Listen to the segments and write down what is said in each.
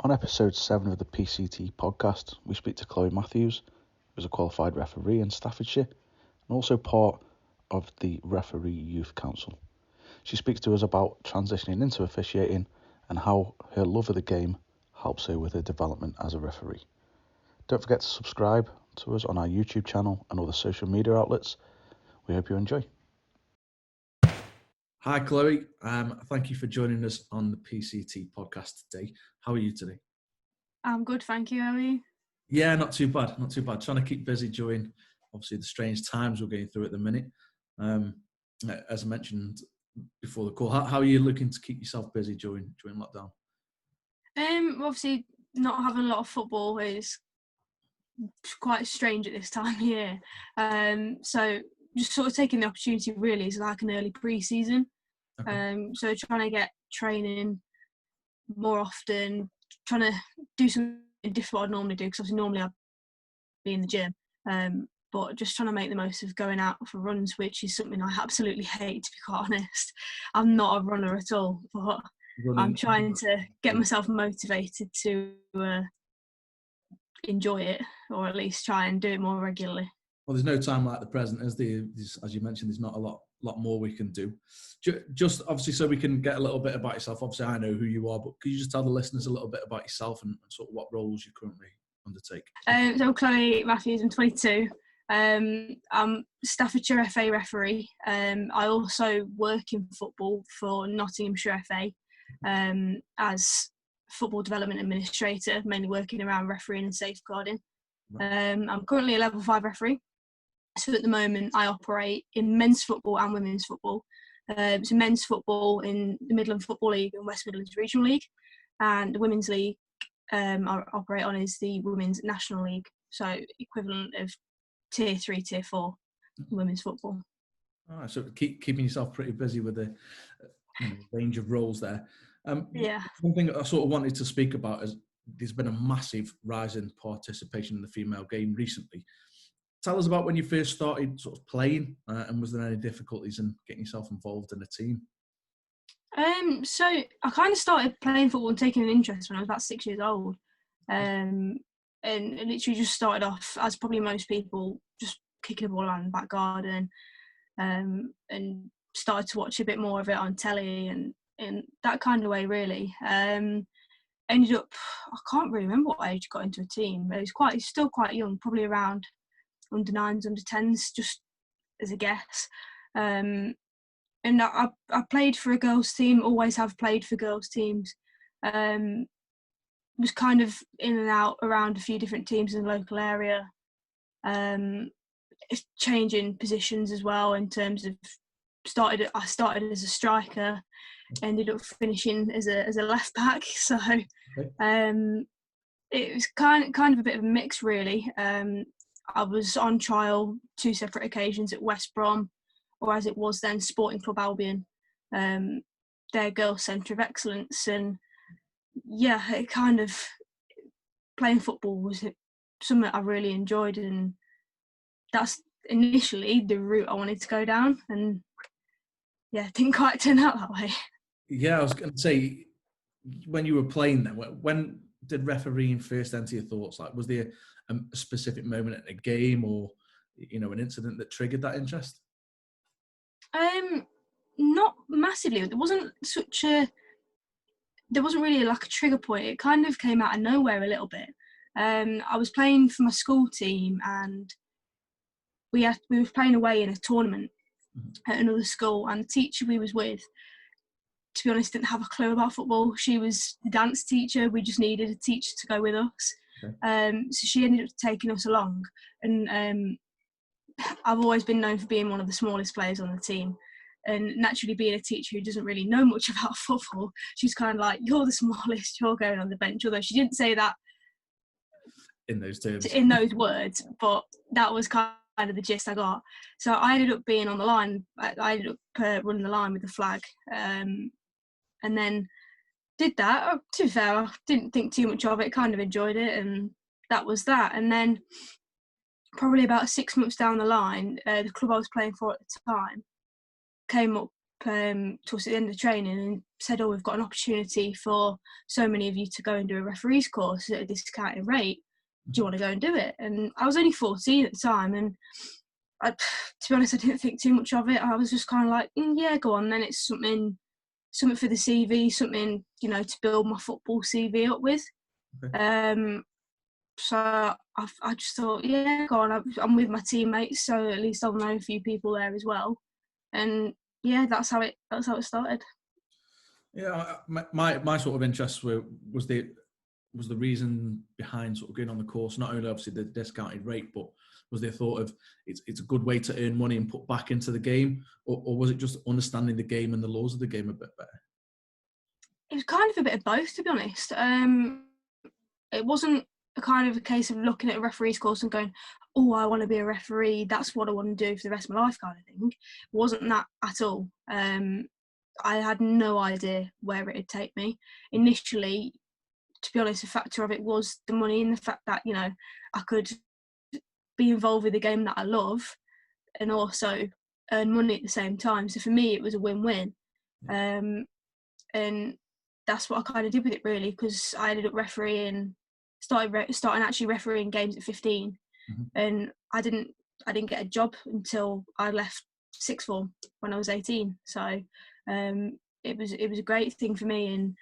On episode 7 of the PCT podcast, we speak to Chloe Matthews, who is a qualified referee in Staffordshire and also part of the Referee Youth Council. She speaks to us about transitioning into officiating and how her love of the game helps her with her development as a referee. Don't forget to subscribe to us on our YouTube channel and other social media outlets. We hope you enjoy. Hi, Chloe. Thank you for joining us on the PCT podcast today. How are you today? I'm good, thank you. How are you? Yeah, not too bad. Not too bad. Trying to keep busy during, obviously, the strange times we're going through at the minute. As I mentioned before the call, how are you looking to keep yourself busy during lockdown? Obviously, not having a lot of football is quite strange at this time of year. So just sort of taking the opportunity really is like an early pre-season. Okay. So trying to get training more often, trying to do something different what I'd normally do, because obviously normally I'd be in the gym. But just trying to make the most of going out for runs, which is something I absolutely hate, to be quite honest. I'm not a runner at all, but I'm trying to get myself motivated to enjoy it, or at least try and do it more regularly. Well, there's no time like the present, as you mentioned. There's not a lot more we can do. Just obviously, so we can get a little bit about yourself. Obviously, I know who you are, but could you just tell the listeners a little bit about yourself and sort of what roles you currently undertake? So Chloe Matthews, I'm 22. I'm Staffordshire FA referee. I also work in football for Nottinghamshire FA as football development administrator, mainly working around refereeing and safeguarding. I'm currently a level 5 referee. So at the moment I operate in men's football and women's football. So men's football in the Midland Football League and West Midlands Regional League, and the women's league I operate on is the Women's National League, so equivalent of Tier 3, Tier 4 women's football. All right, so keeping yourself pretty busy with the range of roles there. Yeah. One thing I sort of wanted to speak about is there's been a massive rise in participation in the female game recently. Tell us about when you first started sort of playing, and was there any difficulties in getting yourself involved in a team? So I kind of started playing football and taking an interest when I was about 6 years old. And it literally just started off, as probably most people, just kicking a ball around the back garden, and started to watch a bit more of it on telly and in that kind of way, really. Ended up, I can't really remember what age I got into a team, but it was still quite young, probably around under 9s, under 10s, just as a guess. And I played for a girls' team, always have played for girls' teams. Was kind of in and out around a few different teams in the local area. Changing positions as well, in terms of I started as a striker, ended up finishing as a left back. So it was kind of a bit of a mix, really. I was on trial 2 separate occasions at West Brom, or as it was then Sporting Club Albion, their girls' centre of excellence. And yeah, it kind of, playing football was something I really enjoyed, and that's initially the route I wanted to go down. And yeah, it didn't quite turn out that way. Yeah, I was going to say, when you were playing then, when did refereeing first enter your thoughts? Like, was there a specific moment in a game, or an incident that triggered that interest? Not massively. There wasn't really like a trigger point. It kind of came out of nowhere a little bit. I was playing for my school team, and we were playing away in a tournament at another school, and the teacher we was with, to be honest, didn't have a clue about football. She was the dance teacher. We just needed a teacher to go with us. Okay. So she ended up taking us along, and I've always been known for being one of the smallest players on the team. And naturally, being a teacher who doesn't really know much about football, she's kind of like, "You're the smallest, you're going on the bench." Although she didn't say that in those terms, in those words, but that was kind of the gist I got. So I ended up being on the line. I ended up running the line with the flag, and then did that. To be fair, I didn't think too much of it, kind of enjoyed it, and that was that. And then probably about 6 months down the line, the club I was playing for at the time came up towards the end of the training and said, "Oh, we've got an opportunity for so many of you to go and do a referee's course at a discounted rate. Do you want to go and do it?" And I was only 14 at the time, and to be honest, I didn't think too much of it. I was just kind of like, yeah, go on. Then it's something for the CV, something, to build my football CV up with. Okay. So I just thought, yeah, go on. I'm with my teammates, so at least I'll know a few people there as well. And yeah, that's how it started. Yeah, my sort of interests was the reason behind sort of going on the course, not only obviously the discounted rate, but was the thought of it's a good way to earn money and put back into the game, or was it just understanding the game and the laws of the game a bit better? It was kind of a bit of both, to be honest. It wasn't a kind of a case of looking at a referee's course and going, "Oh, I want to be a referee. That's what I want to do for the rest of my life," kind of thing. It wasn't that at all. I had no idea where it'd take me. Initially, to be honest, a factor of it was the money and the fact that, I could be involved with a game that I love and also earn money at the same time. So for me, it was a win-win. And that's what I kind of did with it, really, because I ended up refereeing, starting actually refereeing games at 15, and I didn't get a job until I left sixth form when I was 18. So it was a great thing for me. And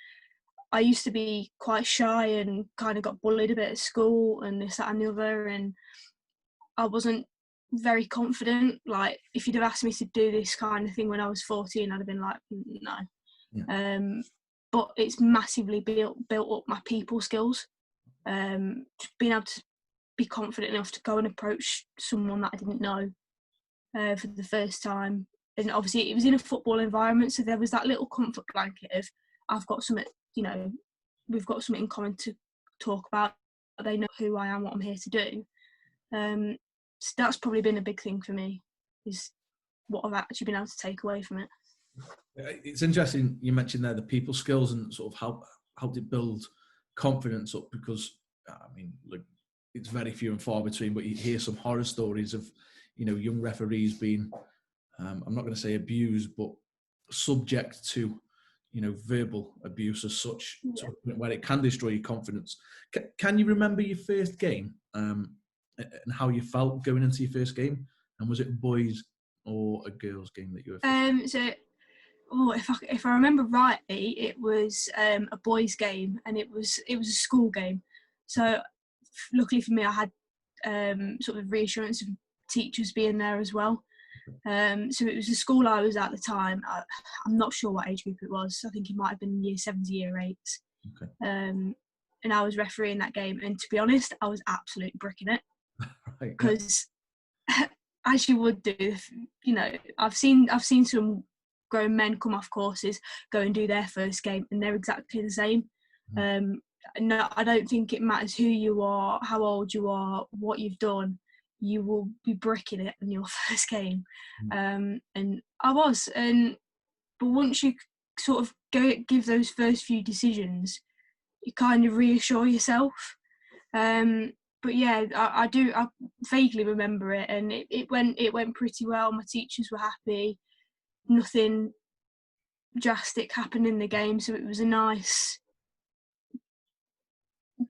I used to be quite shy and kind of got bullied a bit at school and this, that and the other, and I wasn't very confident. Like, if you'd have asked me to do this kind of thing when I was 14, I'd have been like, no. Yeah. But it's massively built up my people skills. Being able to be confident enough to go and approach someone that I didn't know for the first time. And obviously it was in a football environment, so there was that little comfort blanket of, I've got something, we've got something in common to talk about. They know who I am, what I'm here to do. So that's probably been a big thing for me, is what I've actually been able to take away from it. It's interesting you mentioned there the people skills and sort of how to build confidence up, because I mean, look, it's very few and far between, but you hear some horror stories of, young referees being, I'm not going to say abused, but subject to, verbal abuse as such, to a point where it can destroy your confidence. Can you remember your first game and how you felt going into your first game? And was it a boys or a girls game that you were? If I remember rightly, it was a boys' game, and it was a school game. So luckily for me, I had sort of reassurance of teachers being there as well. So it was the school I was at the time. I'm not sure what age group it was. I think it might have been year 7 to year 8. Okay. And I was refereeing that game. And to be honest, I was absolutely bricking it. Because as you would do, I've seen some grown men come off courses, go and do their first game, and they're exactly the same. No, I don't think it matters who you are, how old you are, what you've done. You will be bricking it in your first game. And I was. But once you sort of give those first few decisions, you kind of reassure yourself. But yeah, I vaguely remember it, and it went pretty well. My teachers were happy. Nothing drastic happened in the game, so it was a nice,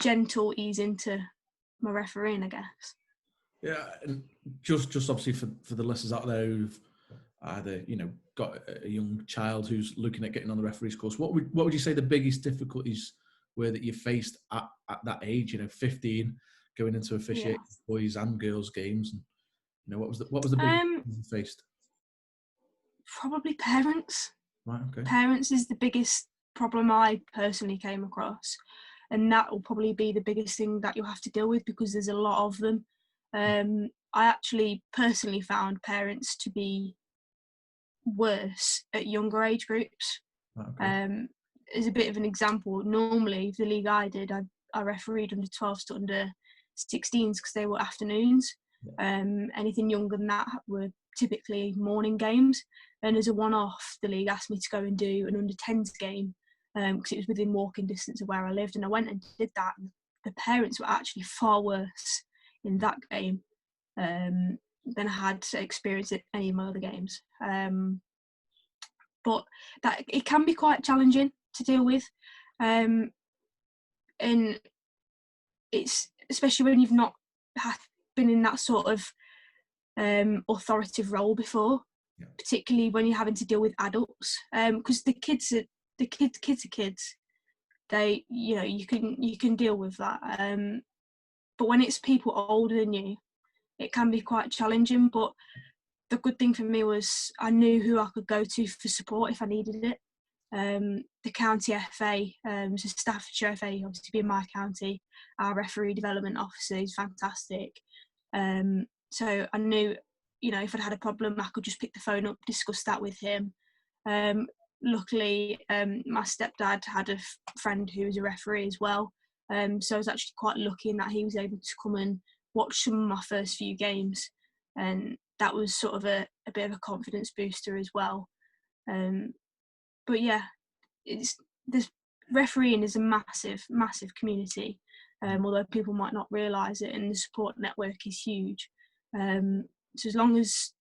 gentle ease into my refereeing, I guess. Yeah, and just obviously for the listeners out there who've either got a young child who's looking at getting on the referee's course, what would you say the biggest difficulties were that you faced at that age? 15, going into officiating boys and girls games, and what was the biggest you faced? Probably parents. Right. Okay. Parents is the biggest problem I personally came across, and that will probably be the biggest thing that you'll have to deal with, because there's a lot of them. I actually personally found parents to be worse at younger age groups. Okay. As a bit of an example, normally the league I did, I refereed under 12s to under 16s because they were afternoons. Anything younger than that were typically morning games. And as a one-off, the league asked me to go and do an under 10s game because it was within walking distance of where I lived, and I went and did that. And the parents were actually far worse in that game than I had experienced at any of my other games. but that it can be quite challenging to deal with, and it's especially when you've not been in that sort of authoritative role before, particularly when you're having to deal with adults, because the kids are kids. They, you can deal with that, but when it's people older than you, it can be quite challenging. But the good thing for me was I knew who I could go to for support if I needed it. The county FA, so Staffordshire FA, obviously being my county, our referee development officer is fantastic. So I knew, if I'd had a problem, I could just pick the phone up, discuss that with him. Luckily, my stepdad had a friend who was a referee as well. So I was actually quite lucky in that he was able to come and watch some of my first few games. And that was sort of a bit of a confidence booster as well. But yeah, this refereeing is a massive, massive community, although people might not realise it, and the support network is huge. So as long as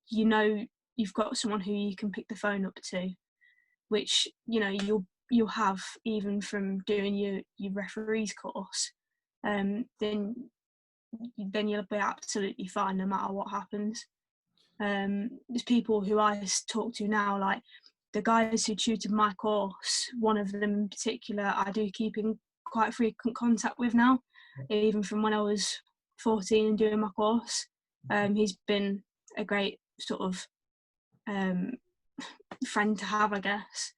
you've got someone who you can pick the phone up to, which you'll have even from doing your referees course, then you'll be absolutely fine no matter what happens. There's people who I talk to now, like the guys who tutored my course, one of them in particular I do keep in quite frequent contact with now, even from when I was 14 and doing my course. He's been a great sort of friend to have, I guess,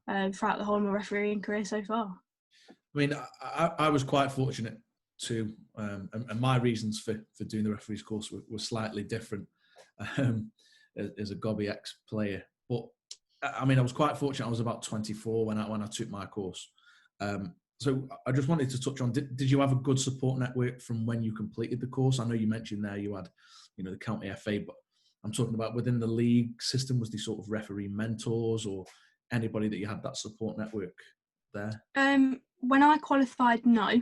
throughout the whole of my refereeing career so far. I mean, I was quite fortunate too, and my reasons for doing the referees course were slightly different as a Gobby ex-player. But I mean, I was quite fortunate. I was about 24 when I took my course. So I just wanted to touch on, did you have a good support network from when you completed the course? I know you mentioned there you had, the county FA, but I'm talking about within the league system. Was there sort of referee mentors or anybody that you had that support network there? When I qualified, no.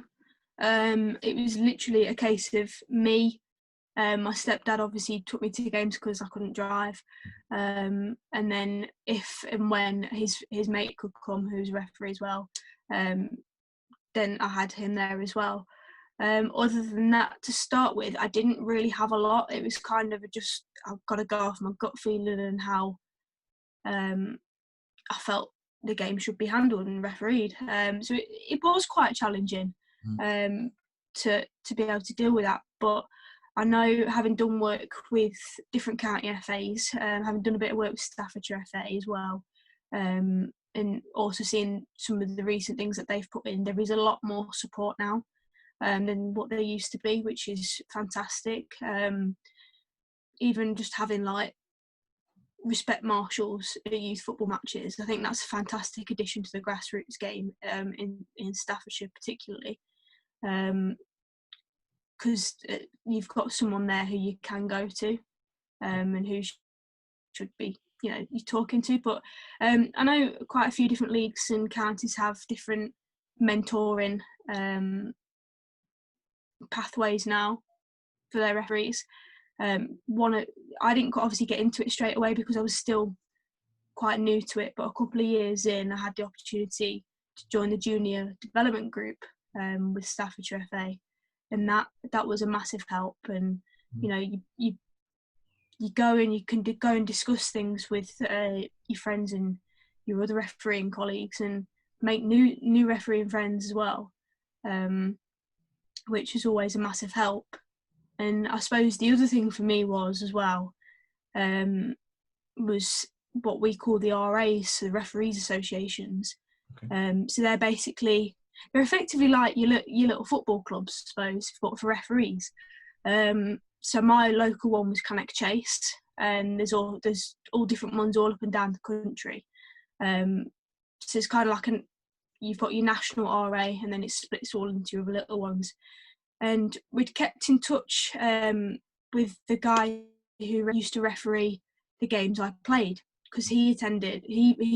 It was literally a case of me. My stepdad obviously took me to games because I couldn't drive, and then if and when his mate could come, who's a referee as well, then I had him there as well. Other than that, to start with, I didn't really have a lot. It was kind of just, I've got to go off my gut feeling and how I felt the game should be handled and refereed. So it was quite challenging to be able to deal with that. But I know, having done work with different county FAs, having done a bit of work with Staffordshire FA as well, and also seeing some of the recent things that they've put in, there is a lot more support now than what there used to be, which is fantastic. Even just having like respect marshals at youth football matches, I think that's a fantastic addition to the grassroots game in Staffordshire particularly, because you've got someone there who you can go to and who should be you're talking to. But I know quite a few different leagues and counties have different mentoring pathways now for their referees. I didn't obviously get into it straight away because I was still quite new to it, but a couple of years in, I had the opportunity to join the junior development group with Staffordshire FA, and that was a massive help. And you go and you can go and discuss things with your friends and your other refereeing colleagues, and make new refereeing friends as well, which is always a massive help. And I suppose the other thing for me was as well, was what we call the RAs, so the referees associations. Okay. So they're effectively like your little football clubs, I suppose, but for referees. So my local one was Cannock Chase, and there's all different ones all up and down the country. So it's kind of like you've got your national RA, and then it splits all into your little ones. And we'd kept in touch with the guy who used to referee the games I played, because he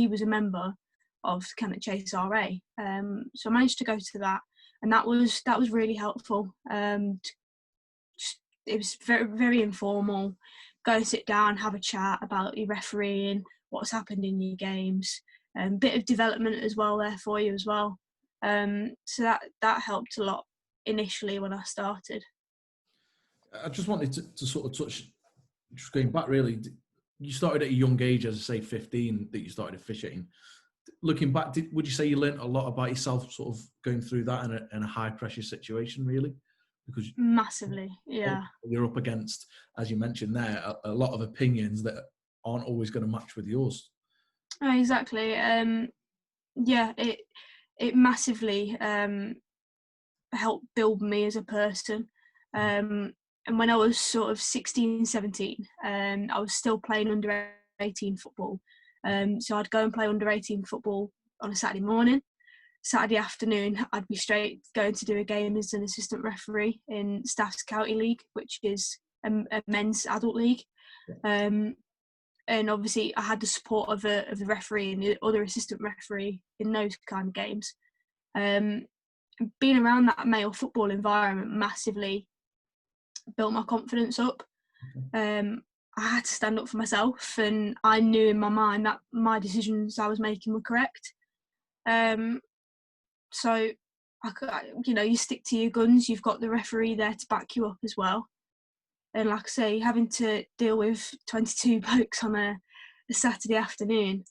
was a member of Cannock Chase RA. So I managed to go to that, and that was really helpful. It was very, very informal. Go sit down, have a chat about your refereeing, what's happened in your games, bit of development as well there for you as well. So that helped a lot initially when I started. I just wanted to sort of touch, just going back really, you started at a young age, as I say, 15, that you started officiating. Looking back, would you say you learnt a lot about yourself sort of going through that in a high pressure situation, really? Because Massively, yeah. You're up against, as you mentioned there, a lot of opinions that aren't always going to match with yours. Oh, exactly. Yeah, it massively helped build me as a person. And when I was sort of 16, 17, I was still playing under 18 football. So I'd go and play under 18 football on a Saturday morning. Saturday afternoon, I'd be straight going to do a game as an assistant referee in Staff's County League, which is a men's adult league. And obviously, I had the support of the referee and the other assistant referee in those kind of games. Being around that male football environment massively built my confidence up. I had to stand up for myself, and I knew in my mind that my decisions I was making were correct. So, you stick to your guns. You've got the referee there to back you up as well. And like I say, having to deal with 22 blokes on a Saturday afternoon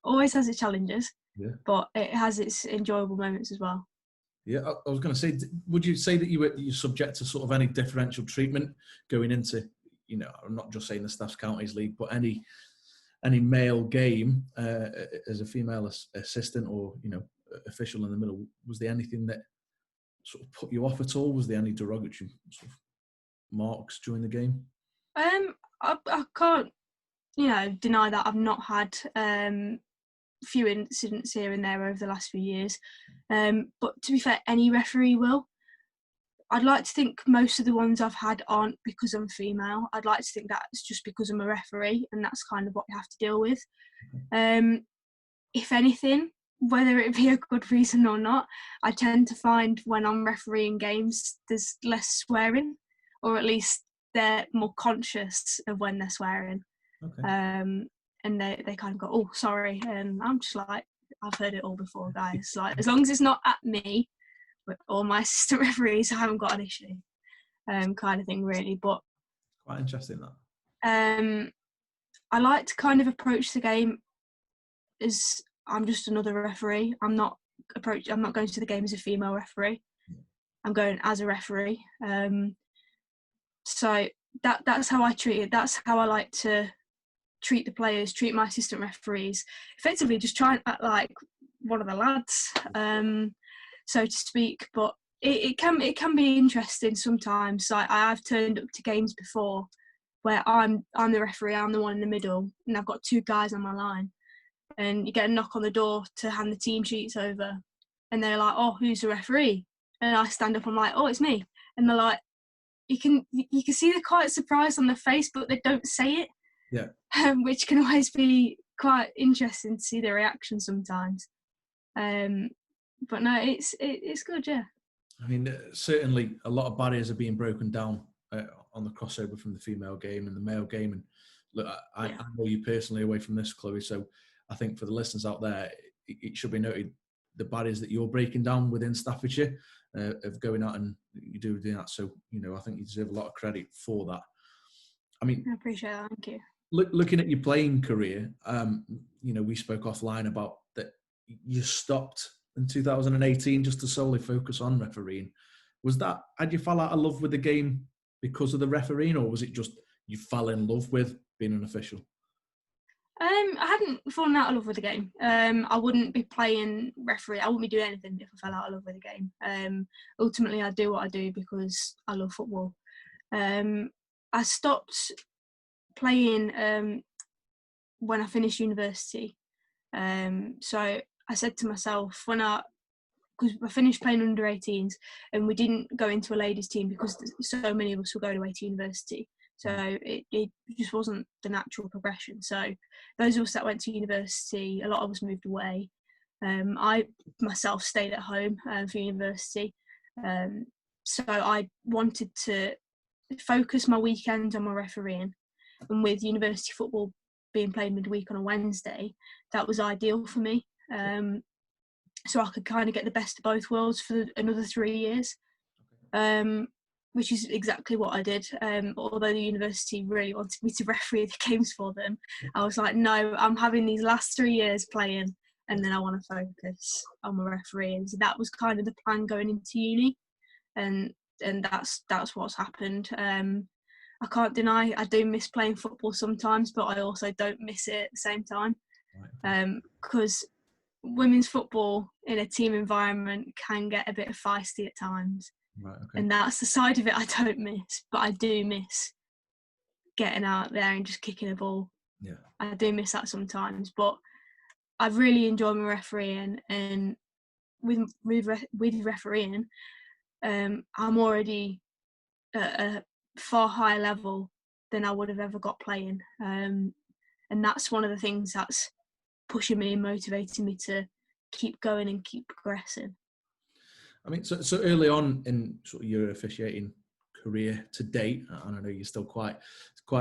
always has its challenges, but it has its enjoyable moments as well. Yeah, I was going to say, would you say that you're subject to sort of any differential treatment going into, I'm not just saying the Staffs Counties League, but any male game as a female assistant or, official in the middle? Was there anything that sort of put you off at all? Was there any derogatory sort of marks during the game? I can't, deny that I've not had few incidents here and there over the last few years. But to be fair, any referee will. I'd like to think most of the ones I've had aren't because I'm female. I'd like to think that's just because I'm a referee, and that's kind of what you have to deal with. If anything, whether it be a good reason or not, I tend to find when I'm refereeing games, there's less swearing, or at least they're more conscious of when they're swearing. Okay. And they kind of go, oh, sorry. And I'm just like, I've heard it all before, guys. Like, as long as it's not at me or my assistant referees, I haven't got an issue, kind of thing, really. But quite interesting, that. I like to kind of approach the game as I'm just another referee. I'm not going to the game as a female referee. I'm going as a referee. So that's how I treat it. That's how I like to treat the players, treat my assistant referees. Effectively, just try and act like one of the lads, so to speak. But it can be interesting sometimes. Like, I've turned up to games before where I'm the referee, I'm the one in the middle, and I've got two guys on my line. And you get a knock on the door to hand the team sheets over, and they're like, "Oh, who's the referee?" And I stand up, I'm like, "Oh, it's me." And they're like, you can see they're quite surprised on their face, but they don't say it. Yeah. Which can always be quite interesting to see their reaction sometimes. But no, it's good, yeah. I mean, certainly a lot of barriers are being broken down on the crossover from the female game and the male game. And look, I know you personally away from this, Chloe, so I think for the listeners out there, it should be noted the barriers that you're breaking down within Staffordshire of going out and you doing that. So, I think you deserve a lot of credit for that. I mean, I appreciate that. Thank you. Looking at your playing career, we spoke offline about that you stopped in 2018 just to solely focus on refereeing. Had you fall out of love with the game because of the refereeing, or was it just you fell in love with being an official? I hadn't fallen out of love with the game. I wouldn't be playing referee. I wouldn't be doing anything if I fell out of love with the game. Ultimately, I do what I do because I love football. I stopped playing when I finished university. So I said to myself, because I finished playing under 18s and we didn't go into a ladies team because so many of us were going away to university. So it just wasn't the natural progression. So those of us that went to university, a lot of us moved away. I myself stayed at home for university. So I wanted to focus my weekend on my refereeing. And with university football being played midweek on a Wednesday, that was ideal for me. So I could kind of get the best of both worlds for another 3 years, which is exactly what I did. Although the university really wanted me to referee the games for them, I was like, no, I'm having these last 3 years playing, and then I want to focus on my refereeing. So that was kind of the plan going into uni, and that's what's happened. I can't deny I do miss playing football sometimes, but I also don't miss it at the same time, because women's football in a team environment can get a bit feisty at times. Right, okay. And that's the side of it I don't miss, but I do miss getting out there and just kicking a ball. Yeah, I do miss that sometimes, but I've really enjoyed my refereeing, and with refereeing, I'm already at a far higher level than I would have ever got playing, and that's one of the things that's pushing me and motivating me to keep going and keep progressing. I mean, so early on in sort of your officiating career to date, and I know you're still quite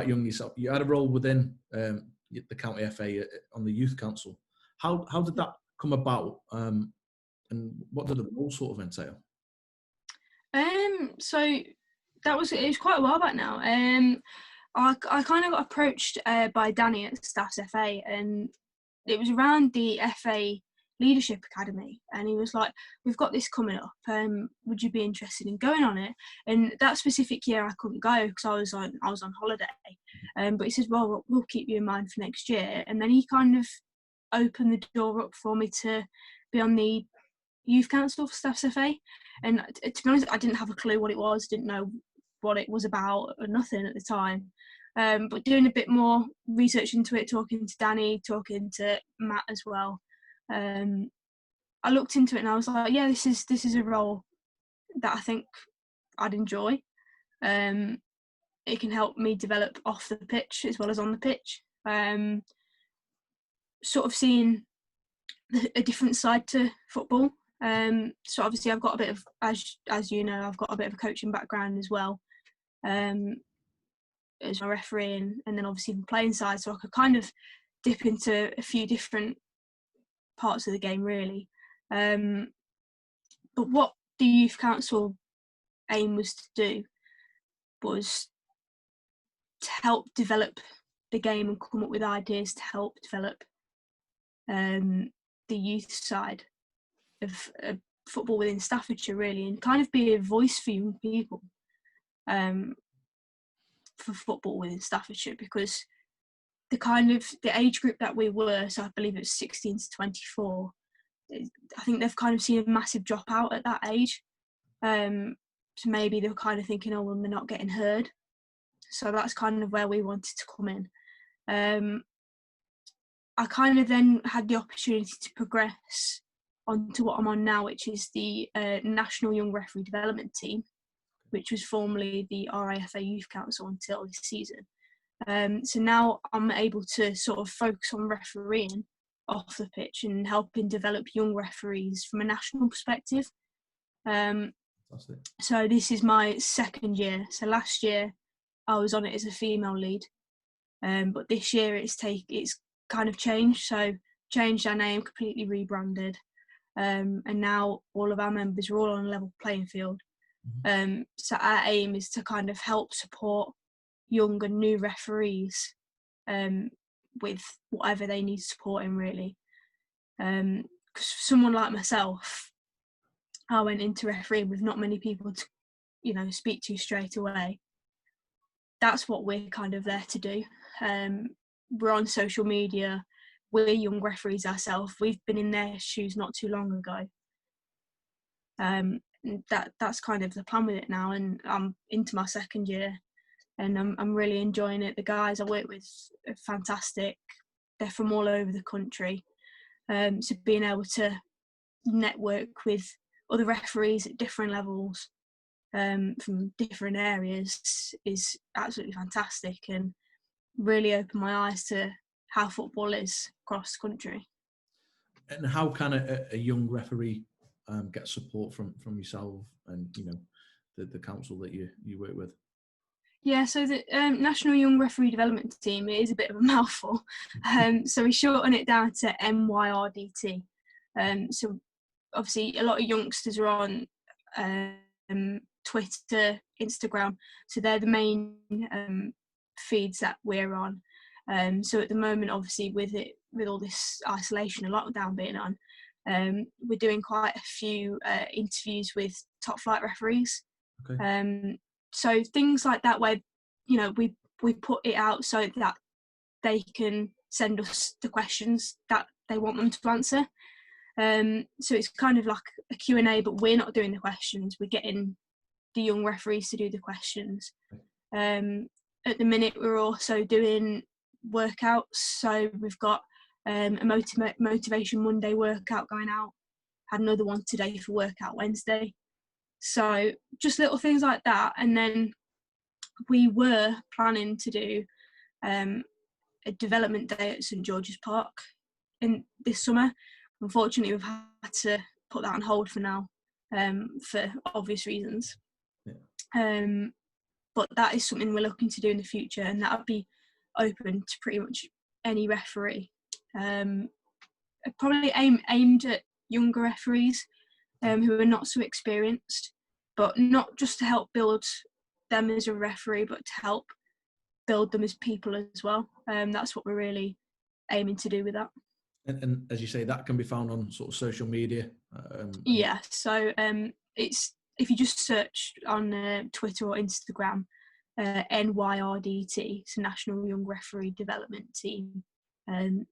young yourself, you had a role within the county FA on the youth council. How did that come about, and what did the role sort of entail? So it was quite a while back now. I kind of got approached by Danny at Staffs FA, and it was around the FA Leadership Academy, and he was like, we've got this coming up, would you be interested in going on it? And that specific year I couldn't go because I was on holiday, but he says, well, we'll keep you in mind for next year. And then he kind of opened the door up for me to be on the youth council for Staffs FA, and to be honest, I didn't have a clue what it was, didn't know what it was about or nothing at the time. But doing a bit more research into it, talking to Danny, talking to Matt as well, I looked into it and I was like, yeah, this is a role that I think I'd enjoy. It can help me develop off the pitch as well as on the pitch. Sort of seeing a different side to football. So obviously I've got a bit of, as you know, I've got a bit of a coaching background as well. As my refereeing, and then obviously the playing side, so I could kind of dip into a few different parts of the game really. But what the youth council aim was to do was to help develop the game and come up with ideas to help develop the youth side of football within Staffordshire really, and kind of be a voice for young people for football within Staffordshire, because the age group that we were, so I believe it was 16 to 24, I think they've kind of seen a massive dropout at that age. So maybe they're kind of thinking, oh, well, they're not getting heard. So that's kind of where we wanted to come in. I kind of then had the opportunity to progress onto what I'm on now, which is the National Young Referee Development Team, which was formerly the RIFA Youth Council until this season. So now I'm able to sort of focus on refereeing off the pitch and helping develop young referees from a national perspective. So this is my second year. So last year I was on it as a female lead, but this year it's kind of changed. So changed our name, completely rebranded, and now all of our members are all on a level playing field. So our aim is to kind of help support young and new referees with whatever they need support in really. Because for someone like myself, I went into refereeing with not many people to, speak to straight away. That's what we're kind of there to do. We're on social media. We're young referees ourselves. We've been in their shoes not too long ago. That's kind of the plan with it now, and I'm into my second year, and I'm really enjoying it. The guys I work with are fantastic. They're from all over the country, so being able to network with other referees at different levels from different areas is absolutely fantastic, and really opened my eyes to how football is across the country. And how can a young referee get support from yourself and the council that you work with? Yeah, so the National Young Referee Development Team is a bit of a mouthful. So we shorten it down to NYRDT. So obviously a lot of youngsters are on Twitter, Instagram, so they're the main feeds that we're on. So at the moment, obviously with all this isolation and lockdown being on, we're doing quite a few interviews with top flight referees. Okay. So things like that, where we put it out so that they can send us the questions that they want them to answer. So it's kind of like a Q&A, but we're not doing the questions. We're getting the young referees to do the questions. At the minute, we're also doing workouts. So we've got a Motivation Monday workout going out. Had another one today for Workout Wednesday. So just little things like that. And then we were planning to do a development day at St George's Park in this summer. Unfortunately, we've had to put that on hold for now, for obvious reasons. Yeah. But that is something we're looking to do in the future, and that would be open to pretty much any referee. Probably aimed at younger referees who are not so experienced, but not just to help build them as a referee, but to help build them as people as well. That's what we're really aiming to do with that. And as you say, that can be found on sort of social media. Yeah, so it's, if you just search on Twitter or Instagram, NYRDT, it's National Young Referee Development Team.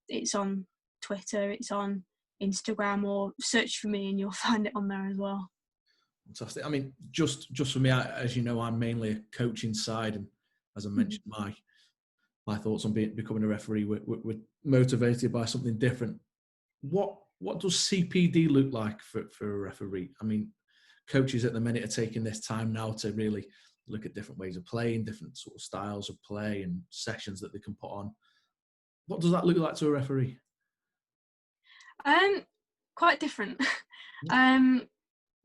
It's on Twitter, it's on Instagram, or search for me and you'll find it on there as well. Fantastic. I mean, just for me, as you know, I'm mainly a coaching side, and as I mentioned, my thoughts on becoming a referee, we're motivated by something different. What does CPD look like for a referee? I mean, coaches at the minute are taking this time now to really look at different ways of playing, different sort of styles of play and sessions that they can put on. What does that look like to a referee? Quite different.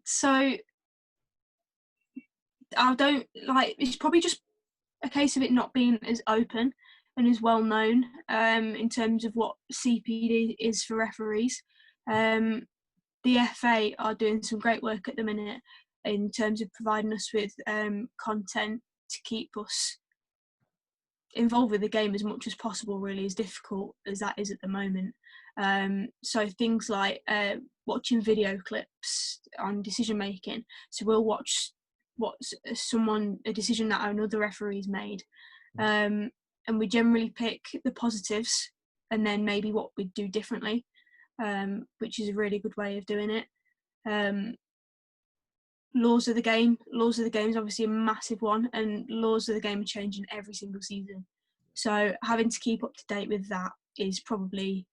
So I don't like, it's probably just a case of it not being as open and as well known in terms of what CPD is for referees. The FA are doing some great work at the minute in terms of providing us with content to keep us involved with the game as much as possible, really, as difficult as that is at the moment. So things like watching video clips on decision making. So we'll watch a decision that another referee's made, and we generally pick the positives and then maybe what we'd do differently, which is a really good way of doing it. Laws of the game is obviously a massive one, and laws of the game are changing every single season. So having to keep up to date with that is probably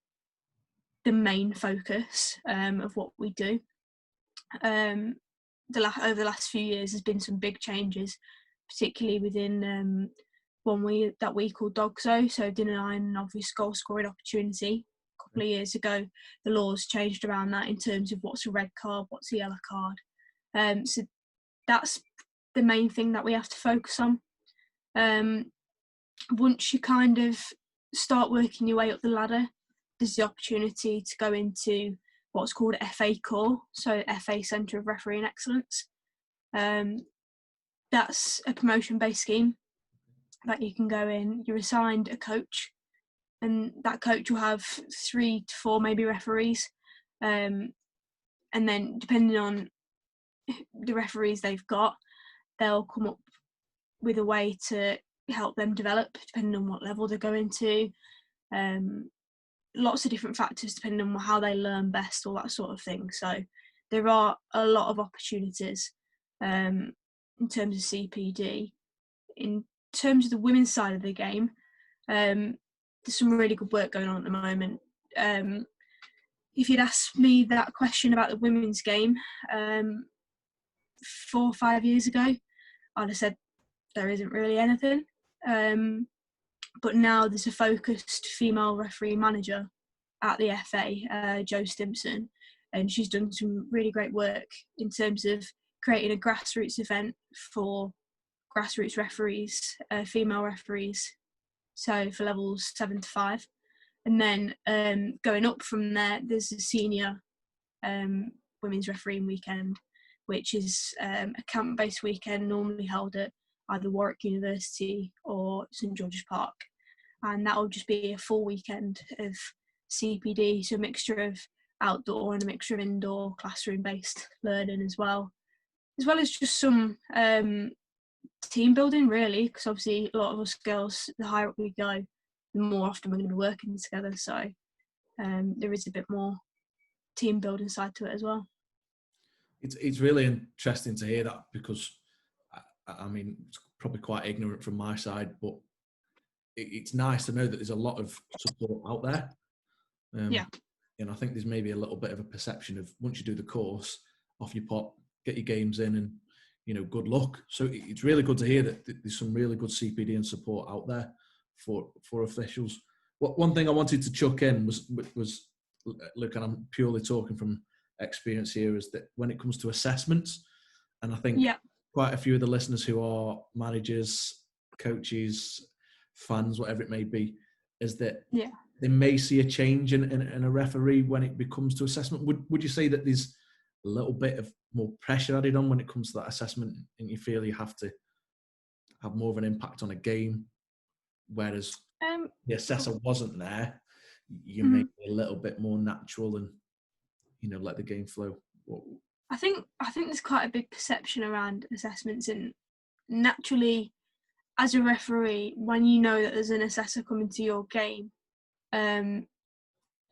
the main focus of what we do. Over the last few years, there's been some big changes, particularly within that we call DOGSO, so denying an obvious goal scoring opportunity. A couple of years ago, the laws changed around that in terms of what's a red card, what's a yellow card. So that's the main thing that we have to focus on. Once you kind of start working your way up the ladder, there's the opportunity to go into what's called FA Core, so FA Centre of Refereeing Excellence. That's a promotion-based scheme that you can go in. You're assigned a coach, and that coach will have 3 to 4 maybe referees, and then depending on the referees they've got, they'll come up with a way to help them develop depending on what level they're going to. Lots of different factors depending on how they learn best, all that sort of thing. So there are a lot of opportunities in terms of CPD. In terms of the women's side of the game, there's some really good work going on at the moment. If you'd asked me that question about the women's game 4 or 5 years ago, I'd have said there isn't really anything. But now there's a focused female referee manager at the FA, Jo Stimson, and she's done some really great work in terms of creating a grassroots event for grassroots referees, female referees, so for levels 7 to 5. And then going up from there, there's a senior women's refereeing weekend, which is a camp-based weekend normally held at either Warwick University or St George's Park. And that will just be a full weekend of CPD, so a mixture of outdoor and a mixture of indoor classroom-based learning as well as just some team building, really, because obviously a lot of us girls, the higher up we go, the more often we're going to be working together. So there is a bit more team building side to it as well. It's really interesting to hear that, because I mean, it's probably quite ignorant from my side, but it's nice to know that there's a lot of support out there. And I think there's maybe a little bit of a perception of, once you do the course, off you pop, get your games in, and good luck. So it's really good to hear that there's some really good CPD and support out there for officials. One thing I wanted to chuck in was look, and I'm purely talking from experience here, is that when it comes to assessments, and I think quite a few of the listeners who are managers, coaches, fans, whatever it may be, is that they may see a change in a referee when it becomes to assessment. Would you say that there's a little bit of more pressure added on when it comes to that assessment, and you feel you have to have more of an impact on a game, whereas the assessor wasn't there, you may be a little bit more natural and let the game flow? I think there's quite a big perception around assessments, and naturally, as a referee, when you know that there's an assessor coming to your game,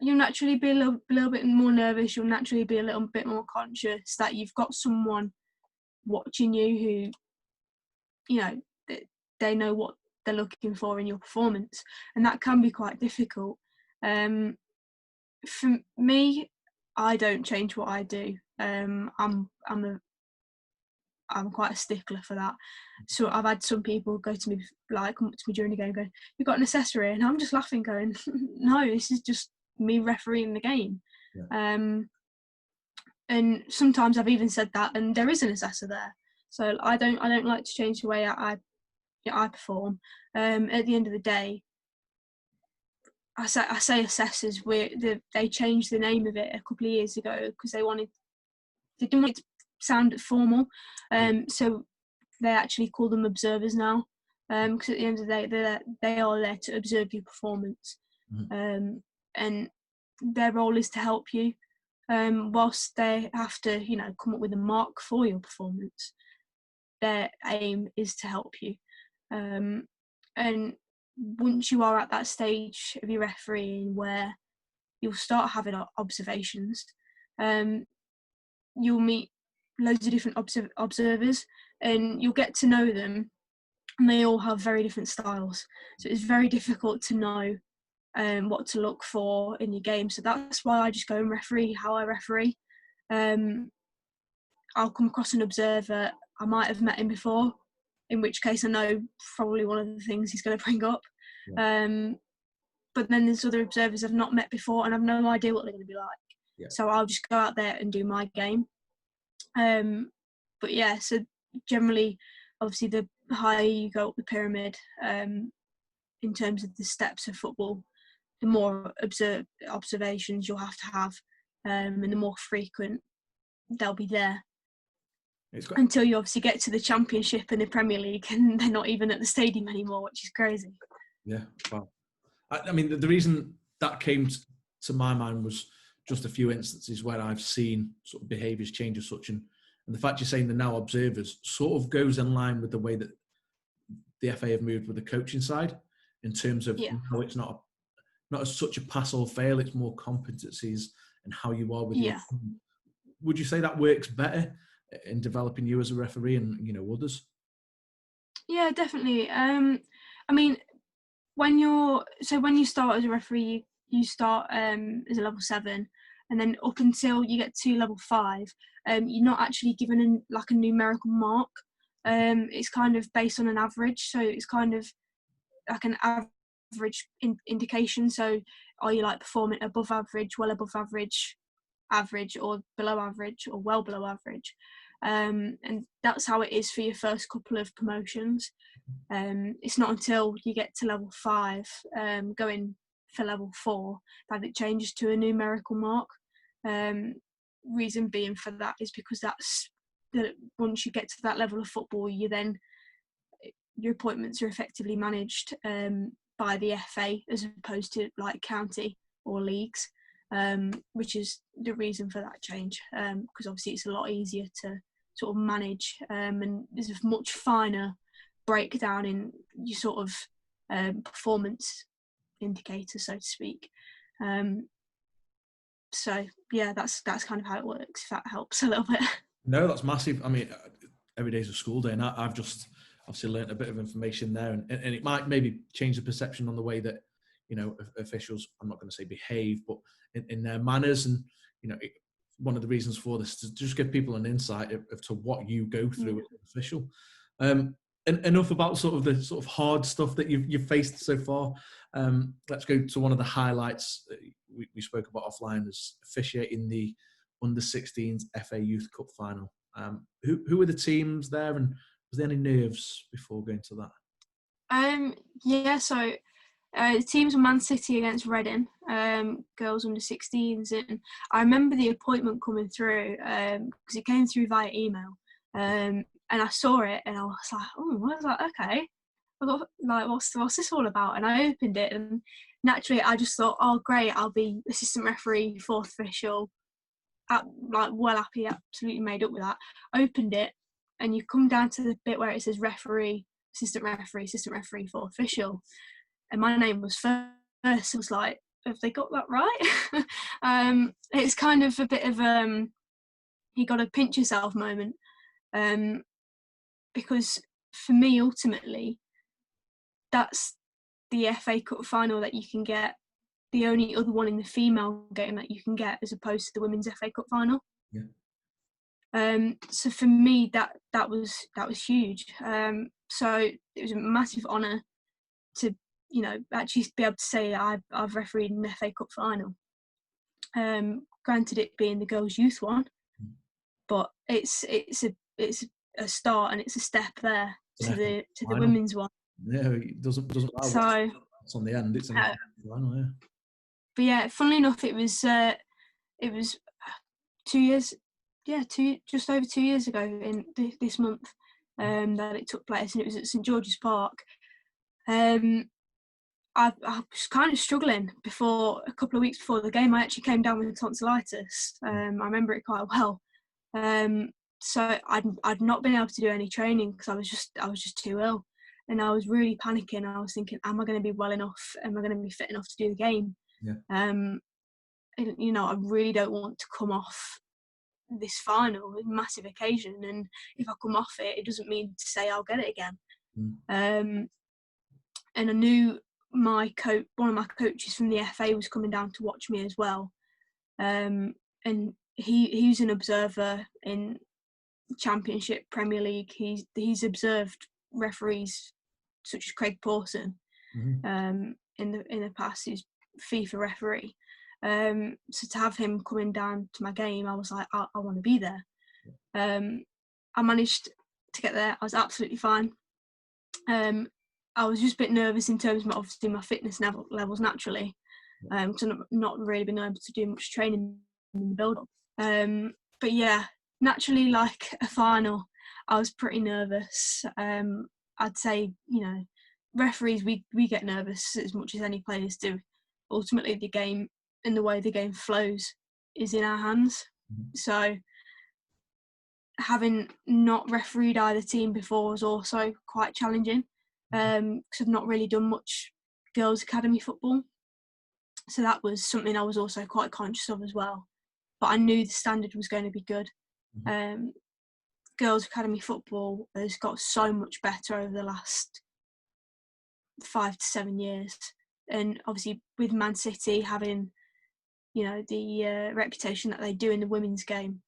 you'll naturally be a little bit more nervous. You'll naturally be a little bit more conscious that you've got someone watching you who, they know what they're looking for in your performance, and that can be quite difficult. For me, I don't change what I do. I'm quite a stickler for that. So I've had some people come up to me during the game going, "You've got an assessor here," and I'm just laughing, going, "No, this is just me refereeing the game." And sometimes I've even said that, and there is an assessor there. So I don't like to change the way I perform. At the end of the day, I say assessors. They changed the name of it a couple of years ago because they didn't want it to sound formal. So they actually call them observers now. Because at the end of the day, they are there to observe your performance. And their role is to help you. Whilst they have to, come up with a mark for your performance, their aim is to help you. And once you are at that stage of your refereeing where you'll start having observations, you'll meet loads of different observers, and you'll get to know them, and they all have very different styles. So it's very difficult to know what to look for in your game. So that's why I just go and referee how I referee. I'll come across an observer, I might have met him before, in which case I know probably one of the things he's going to bring up. But then there's other observers I've not met before, and I've no idea what they're going to be like. So I'll just go out there and do my game. But yeah, so generally, obviously, the higher you go up the pyramid, in terms of the steps of football, the more observations you'll have to have, and the more frequent they'll be there. Until you obviously get to the Championship and the Premier League, and they're not even at the stadium anymore, which is crazy. Yeah, wow. I mean, the reason that came to my mind was just a few instances where I've seen sort of behaviours change as such, and the fact you're saying they're now observers sort of goes in line with the way that the FA have moved with the coaching side, in terms of how it's not as such a pass or fail, it's more competencies and how you are with your team. Would you say that works better in developing you as a referee and others? Yeah, definitely. I mean, when you start as a referee, you start as a level 7, and then up until you get to level 5, you're not actually given a numerical mark. It's kind of based on an average, so it's kind of like an average indication. So are you performing above average, well above average, average, or below average, or well below average? and that's how it is for your first couple of promotions. It's not until you get to level 5, going for level 4, that it changes to a numerical mark. Reason being for that is because that's once you get to that level of football, your appointments are effectively managed by the FA as opposed to like county or leagues, which is the reason for that change, because obviously it's a lot easier to sort of manage, and there's a much finer breakdown in your sort of performance indicators, so to speak. So yeah, that's kind of how it works, if that helps a little bit. No, that's massive. I mean, every day's a school day, and I've just obviously learnt a bit of information there, and it might maybe change the perception on the way that, you know, officials, I'm not going to say behave, but in their manners. And, you know, one of the reasons for this is to just give people an insight of to what you go through as an official. And enough about sort of the sort of hard stuff that you've faced so far. Let's go to one of the highlights we spoke about offline, as officiating the under-16s FA Youth Cup final. Who were the teams there, and was there any nerves before going to that? Yeah, so the teams were Man City against Reading, girls under 16s, and I remember the appointment coming through because it came through via email, and I saw it and I was like, oh, I was like, okay, I got, like, what's this all about? And I opened it, and naturally I just thought, oh great, I'll be assistant referee, 4th official. Like, well happy, absolutely made up with that. Opened it, and you come down to the bit where it says referee, assistant referee, 4th official, and my name was first. I was like, have they got that right? It's kind of a bit of you got to pinch yourself moment, because for me, ultimately, that's the FA Cup final that you can get, the only other one in the female game that you can get, as opposed to the women's FA Cup final. Yeah. So for me, that was huge. So it was a massive honour to, you know, actually be able to say I've refereed an FA Cup final. Granted, it being the girls' youth one, but it's a start, and it's a step there to the women's one. Yeah, it doesn't matter so what's on the end. It's an FA final, yeah. But yeah, funnily enough, it was 2 years, just over 2 years ago in this month, that it took place, and it was at St George's Park. I was kind of struggling before, a couple of weeks before the game. I actually came down with tonsillitis. I remember it quite well. So I'd not been able to do any training because I was just too ill, and I was really panicking. I was thinking, am I going to be well enough? Am I going to be fit enough to do the game? Yeah. You know, I really don't want to come off this final, a massive occasion, and if I come off it, it doesn't mean to say I'll get it again. And I knew one of my coaches from the FA was coming down to watch me as well, and he's an observer in Championship, Premier League. He's observed referees such as Craig Pawson in the past. He's FIFA referee. So to have him coming down to my game, I was like, I want to be there. I managed to get there. I was absolutely fine. I was just a bit nervous in terms of obviously my fitness levels naturally, because I've not really been able to do much training in the build-up. But yeah, naturally, like a final, I was pretty nervous. I'd say, you know, referees, we get nervous as much as any players do. Ultimately, the game and the way the game flows is in our hands. So having not refereed either team before was also quite challenging, because I've not really done much girls' academy football. So that was something I was also quite conscious of as well. But I knew the standard was going to be good. Girls' academy football has got so much better over the last 5 to 7 years. And obviously with Man City having, you know, the reputation that they do in the women's game,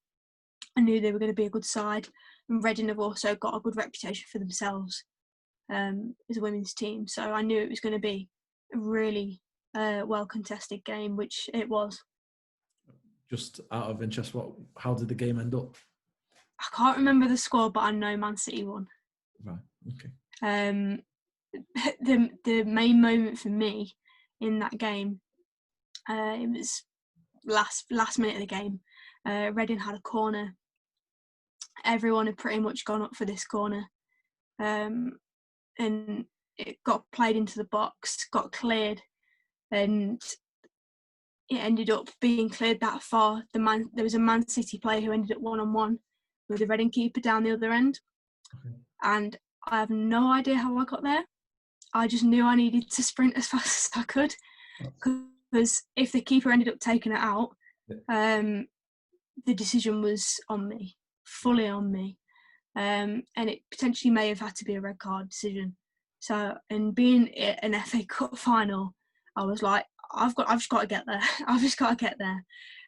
I knew they were going to be a good side. And Reading have also got a good reputation for themselves as a women's team. So I knew it was going to be a really well-contested game, which it was. Just out of interest, how did the game end up? I can't remember the score, but I know Man City won. Right. Okay. The main moment for me in that game, it was last minute of the game. Reading had a corner. Everyone had pretty much gone up for this corner, and it got played into the box, got cleared, and it ended up being cleared that far. There was a Man City player who ended up 1-on-1 with the Reading keeper down the other end, and I have no idea how I got there. I just knew I needed to sprint as fast as I could, because if the keeper ended up taking it out, the decision was on me, fully on me, and it potentially may have had to be a red card decision. So, and being an FA Cup final, I was like, I've just got to get there. I've just got to get there.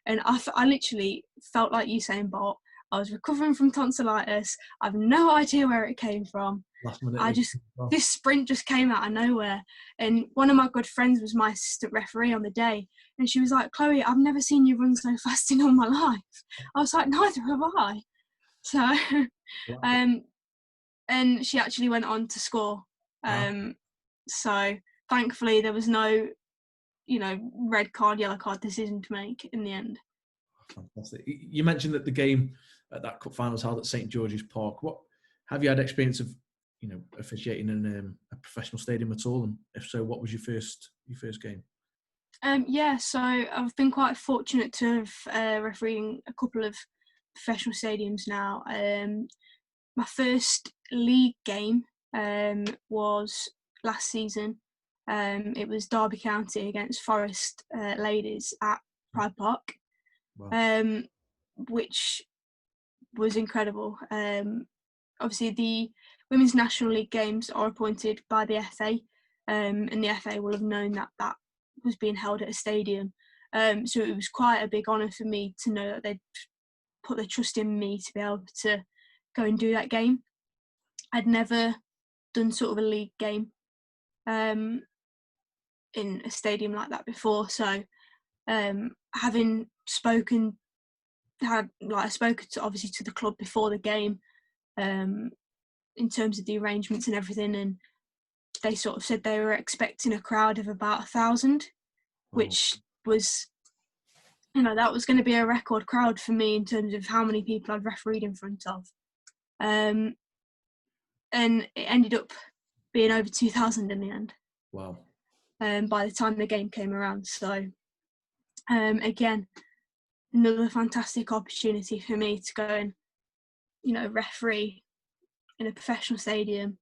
And I literally felt like Usain Bolt. I was recovering from tonsillitis. I have no idea where it came from. This sprint just came out of nowhere. And one of my good friends was my assistant referee on the day. And she was like, Chloe, I've never seen you run so fast in all my life. I was like, neither have I. So, and she actually went on to score. So thankfully there was no, red card, yellow card decision to make in the end. Fantastic. You mentioned that the game at that cup final was held at St George's Park. What have you had experience of, officiating in a professional stadium at all? And if so, what was your first game? So I've been quite fortunate to have refereeing a couple of professional stadiums now. My first league game was last season. It was Derby County against Forest Ladies at Pride Park. Wow. Which was incredible. Obviously, the Women's National League games are appointed by the FA, and the FA will have known that was being held at a stadium. So it was quite a big honour for me to know that they'd put their trust in me to be able to go and do that game. I'd never done sort of a league game in a stadium like that before, so having spoken to, obviously, to the club before the game in terms of the arrangements and everything, and they sort of said they were expecting a crowd of about 1,000, which was, that was going to be a record crowd for me in terms of how many people I'd refereed in front of. And it ended up being over 2,000 in the end. Wow. By the time the game came around. So, again, another fantastic opportunity for me to go and, referee in a professional stadium.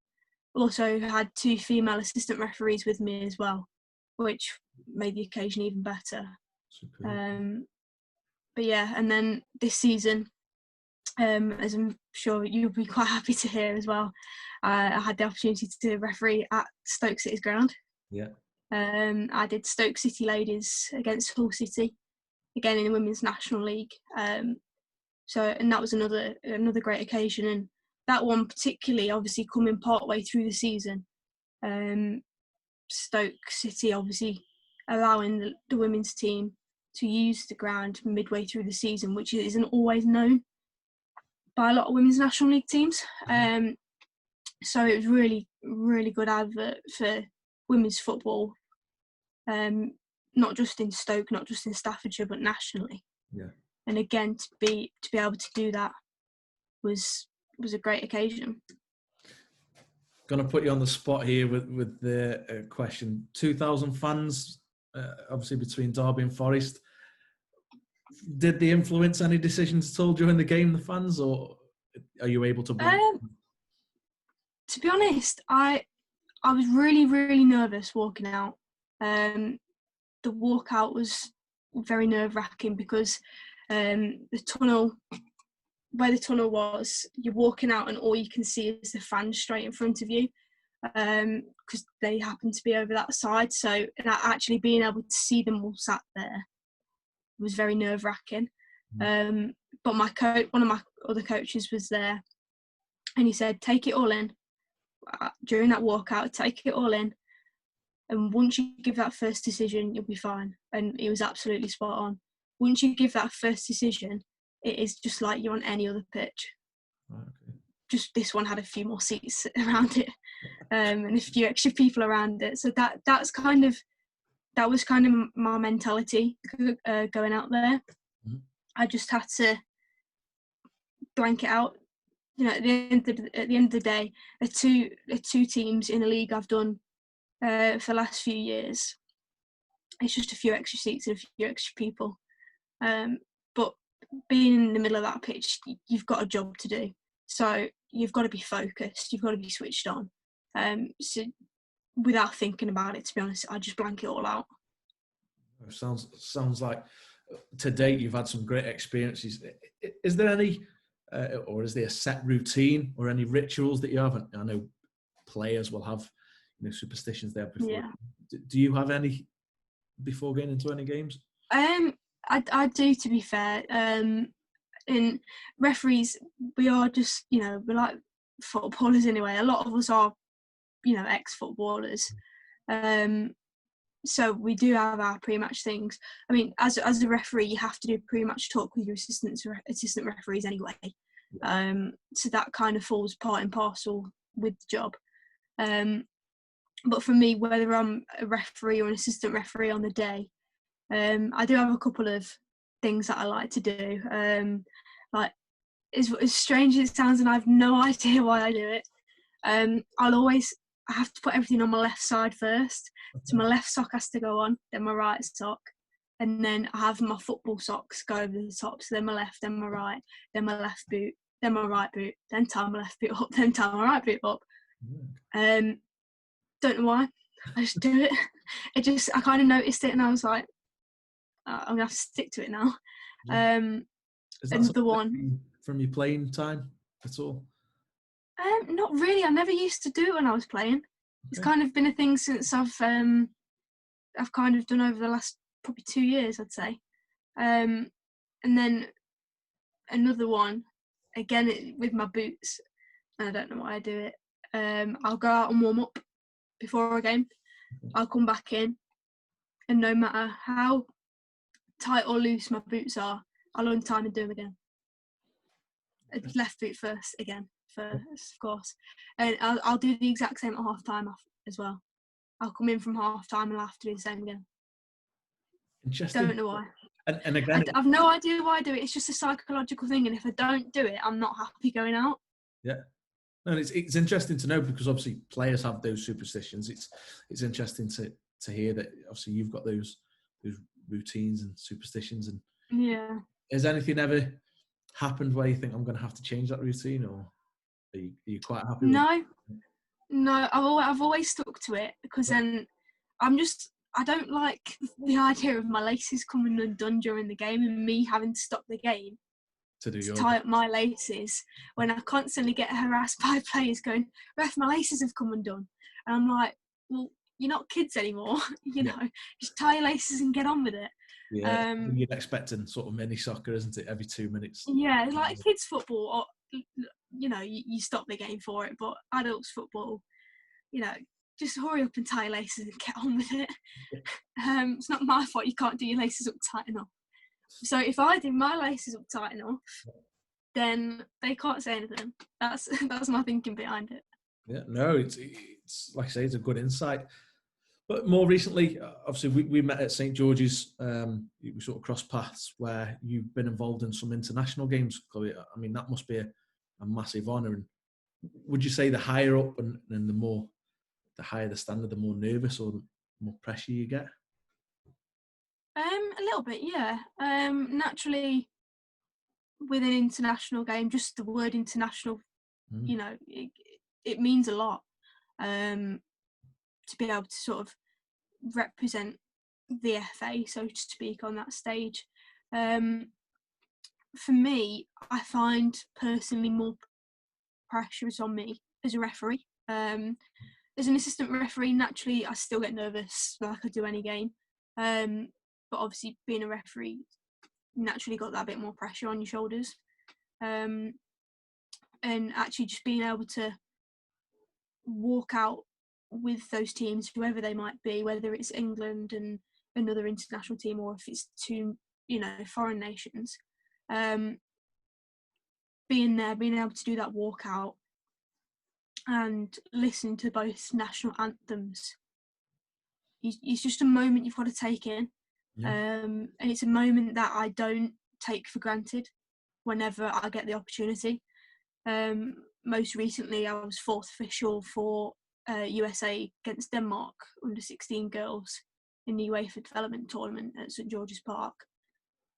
Also had 2 female assistant referees with me as well, which made the occasion even better. But yeah, and then this season, as I'm sure you'll be quite happy to hear as well, I had the opportunity to referee at Stoke City's ground. Yeah. I did Stoke City Ladies against Hull City, again in the Women's National League. And that was another great occasion, and that one particularly, obviously, coming part way through the season. Stoke City obviously allowing the women's team to use the ground midway through the season, which isn't always known by a lot of Women's National League teams. So it was really, really good advert for women's football, not just in Stoke, not just in Staffordshire, but nationally. Yeah. And again, to be able to do that was a great occasion. Going to put you on the spot here with the question. 2,000 fans, obviously between Derby and Forest. Did they influence any decisions at all during the game, the fans, or are you able to? To be honest, I was really, really nervous walking out. The walkout was very nerve-wracking because the tunnel, where the tunnel was, you're walking out and all you can see is the fans straight in front of you, because they happen to be over that side. So actually being able to see them all sat there was very nerve-wracking. But one of my other coaches was there, and he said, take it all in. During that walkout, take it all in. And once you give that first decision, you'll be fine. And he was absolutely spot on. Once you give that first decision, it is just like you're on any other pitch. Right, okay. Just this one had a few more seats around it, and a few extra people around it. So that was kind of my mentality going out there. Mm-hmm. I just had to blank it out. You know, at the end of the day, the two teams in a league I've done for the last few years. It's just a few extra seats and a few extra people. But being in the middle of that pitch, you've got a job to do. So you've got to be focused. You've got to be switched on. So without thinking about it, to be honest, I just blank it all out. Sounds like to date you've had some great experiences. Is there any, or is there a set routine or any rituals that you have? I know players will have, superstitions there before. Yeah. Do you have any before getting into any games? I do, to be fair. In referees, we are just, we're like footballers anyway. A lot of us are, ex-footballers. So we do have our pre-match things. I mean, as a referee, you have to do pre-match talk with your assistant referees anyway. So that kind of falls part and parcel with the job. But for me, whether I'm a referee or an assistant referee on the day, I do have a couple of things that I like to do. Like, as strange as it sounds, and I have no idea why I do it. I have to put everything on my left side first. So my left sock has to go on, then my right sock. And then I have my football socks go over the top. So then my left, then my right, then my left boot, then my right boot, then tie my left boot up, then tie my right boot up. Don't know why. I just do it. I kind of noticed it and I was like, I'm going to have to stick to it now. Is that another one from your playing time at all? Not really. I never used to do it when I was playing. Okay. It's kind of been a thing since I've kind of done over the last probably 2 years, I'd say. And then another one, again with my boots. I don't know why I do it. I'll go out and warm up before a game. I'll come back in, and no matter how tight or loose my boots are, I'll untie them and do them again. Left boot first again. First, of course, and I'll do the exact same at half time as well. I'll come in from half time and I'll have to do the same again. Interesting. Don't know why. And again, I've no idea why I do it. It's just a psychological thing, and if I don't do it, I'm not happy going out. Yeah, and it's interesting to know because obviously players have those superstitions. It's interesting to hear that obviously you've got those routines and superstitions. And yeah, has anything ever happened where you think I'm going to have to change that routine, or are you quite happy? No, I've always stuck to it because then I don't like the idea of my laces coming undone during the game and me having to stop the game to tie up my laces when I constantly get harassed by players going, "Ref, my laces have come undone," and I'm like, "Well, you're not kids anymore, just tie your laces and get on with it." Yeah, you're expecting sort of mini soccer, isn't it? Every 2 minutes. Yeah, like kids football, or you stop the game for it, but adults football, just hurry up and tie your laces and get on with it. It's not my fault you can't do your laces up tight enough. So if I do my laces up tight enough, then they can't say anything. That's my thinking behind it. Yeah, no, it's like I say, it's a good insight. But more recently, obviously, we met at St George's. We sort of crossed paths where you've been involved in some international games, Chloe. I mean, that must be a massive honour. And would you say the higher up and the higher the standard, the more nervous or the more pressure you get? A little bit, yeah. Naturally, with an international game, just the word international, it means a lot. To be able to sort of represent the FA, so to speak, on that stage. For me, I find personally more pressure is on me as a referee. As an assistant referee, naturally, I still get nervous like I do any game. But obviously, being a referee, naturally got that bit more pressure on your shoulders. And actually just being able to walk out with those teams, whoever they might be, whether it's England and another international team or if it's two, foreign nations, being there, being able to do that walkout and listen to both national anthems, it's just a moment you've got to take in. Yeah. And it's a moment that I don't take for granted whenever I get the opportunity. Most recently, I was fourth official for USA against Denmark under 16 girls in the UEFA development tournament at St George's Park.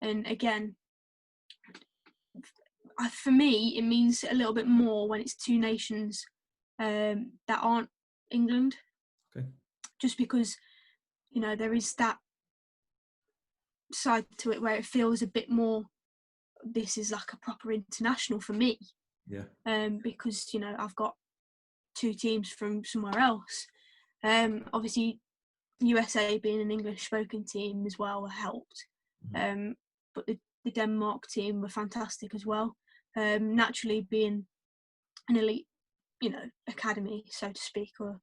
And again, for me, it means a little bit more when it's two nations that aren't England. Okay. Just because, you know, there is that side to it where it feels a bit more, this is like a proper international for me. Yeah. Because, you know, I've got two teams from somewhere else. Obviously, USA being an English spoken team as well helped. But the Denmark team were fantastic as well. Naturally being an elite, you know, academy, so to speak, or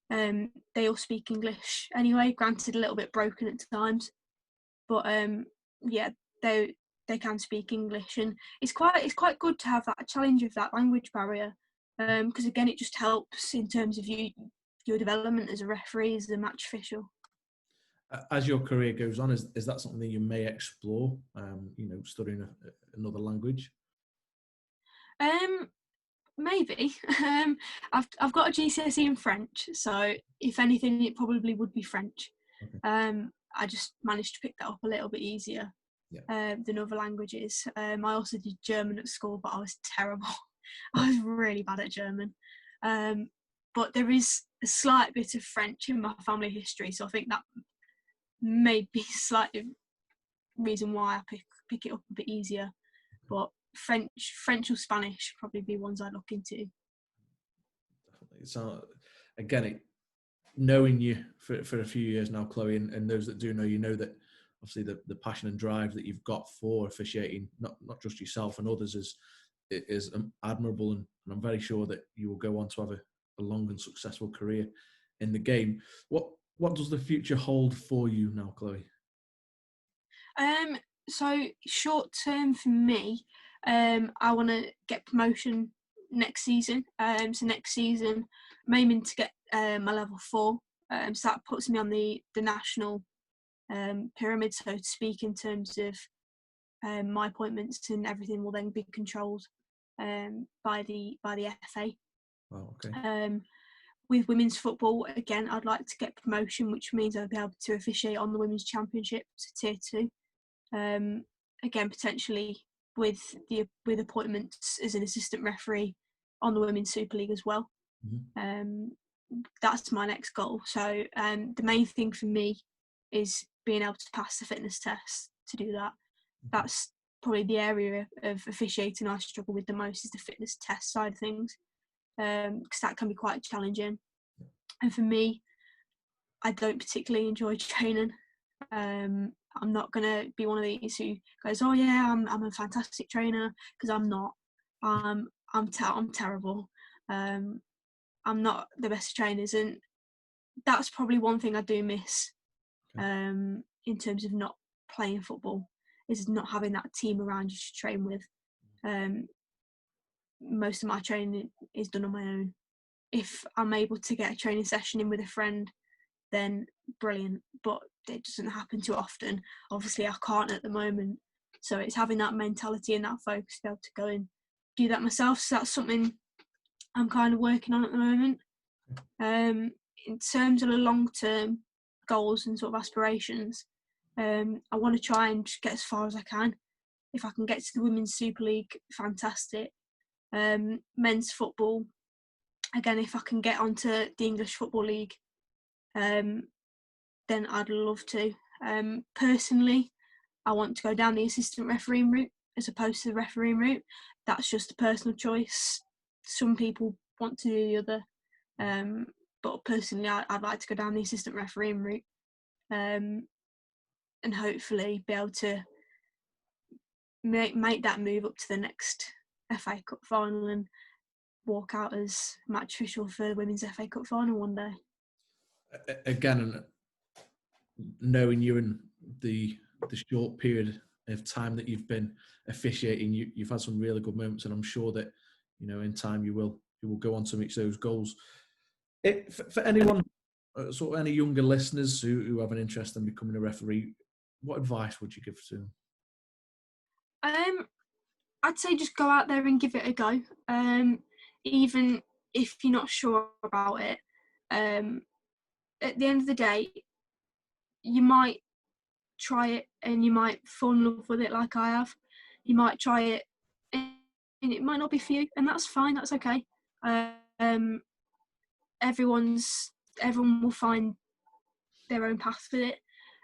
they all speak English anyway, granted a little bit broken at times. But yeah, they can speak English, and it's quite good to have that challenge of that language barrier, because again, it just helps in terms of your development as a referee, as a match official. As your career goes on, is that something that you may explore? You know, studying another language. Maybe. I've got a GCSE in French, so if anything, it probably would be French. Okay. I just managed to pick that up a little bit easier than other languages. I also did German at school, but I was terrible. I was really bad at German. But there is a slight bit of French in my family history, so I think that may be a slight reason why I pick it up a bit easier. But French or Spanish probably be ones I'd look into. Definitely. So again, knowing you for a few years now, Chloe, and those that do know, you know that obviously the passion and drive that you've got for officiating, not just yourself and others, is admirable, and I'm very sure that you will go on to have a long and successful career in the game. What does the future hold for you now, Chloe? So short term for me, I want to get promotion next season. So next season, I'm aiming to get my level 4. So that puts me on the national pyramid, so to speak, in terms of my appointments, and everything will then be controlled by the FA. Oh, okay. With women's football, again, I'd like to get promotion, which means I'll be able to officiate on the Women's Championship, Tier 2. Again, potentially with appointments as an assistant referee on the Women's Super League as well. Mm-hmm. That's my next goal. So the main thing for me is being able to pass the fitness test to do that. Mm-hmm. That's probably the area of officiating I struggle with the most, is the fitness test side of things, because that can be quite challenging. And for me, I don't particularly enjoy training. I'm not going to be one of these who goes, oh yeah, I'm a fantastic trainer, because I'm not. I'm terrible. I'm not the best of trainers, and that's probably one thing I do miss in terms of not playing football, is not having that team around you to train with. Most of my training is done on my own. If I'm able to get a training session in with a friend, then brilliant, but it doesn't happen too often. Obviously I can't at the moment, so it's having that mentality and that focus to be able to go and do that myself. So that's something I'm kind of working on at the moment. In terms of the long-term goals and sort of aspirations, I want to try and just get as far as I can. If I can get to the Women's Super League, fantastic. Men's football, again, if I can get onto the English Football League, then I'd love to. Personally, I want to go down the assistant refereeing route as opposed to the refereeing route. That's just a personal choice. Some people want to do the other, but personally, I'd like to go down the assistant refereeing route, and hopefully be able to make that move up to the next FA Cup final and walk out as match official for the Women's FA Cup final one day. Again, knowing you in the short period of time that you've been officiating, you've had some really good moments, and I'm sure that, you know, in time you will go on to reach those goals. For anyone, sort of any younger listeners who have an interest in becoming a referee, what advice would you give to them? I'd say just go out there and give it a go. Even if you're not sure about it, at the end of the day, you might try it and you might fall in love with it like I have. You might try it and it might not be for you, and that's fine, that's okay. Everyone will find their own path with it.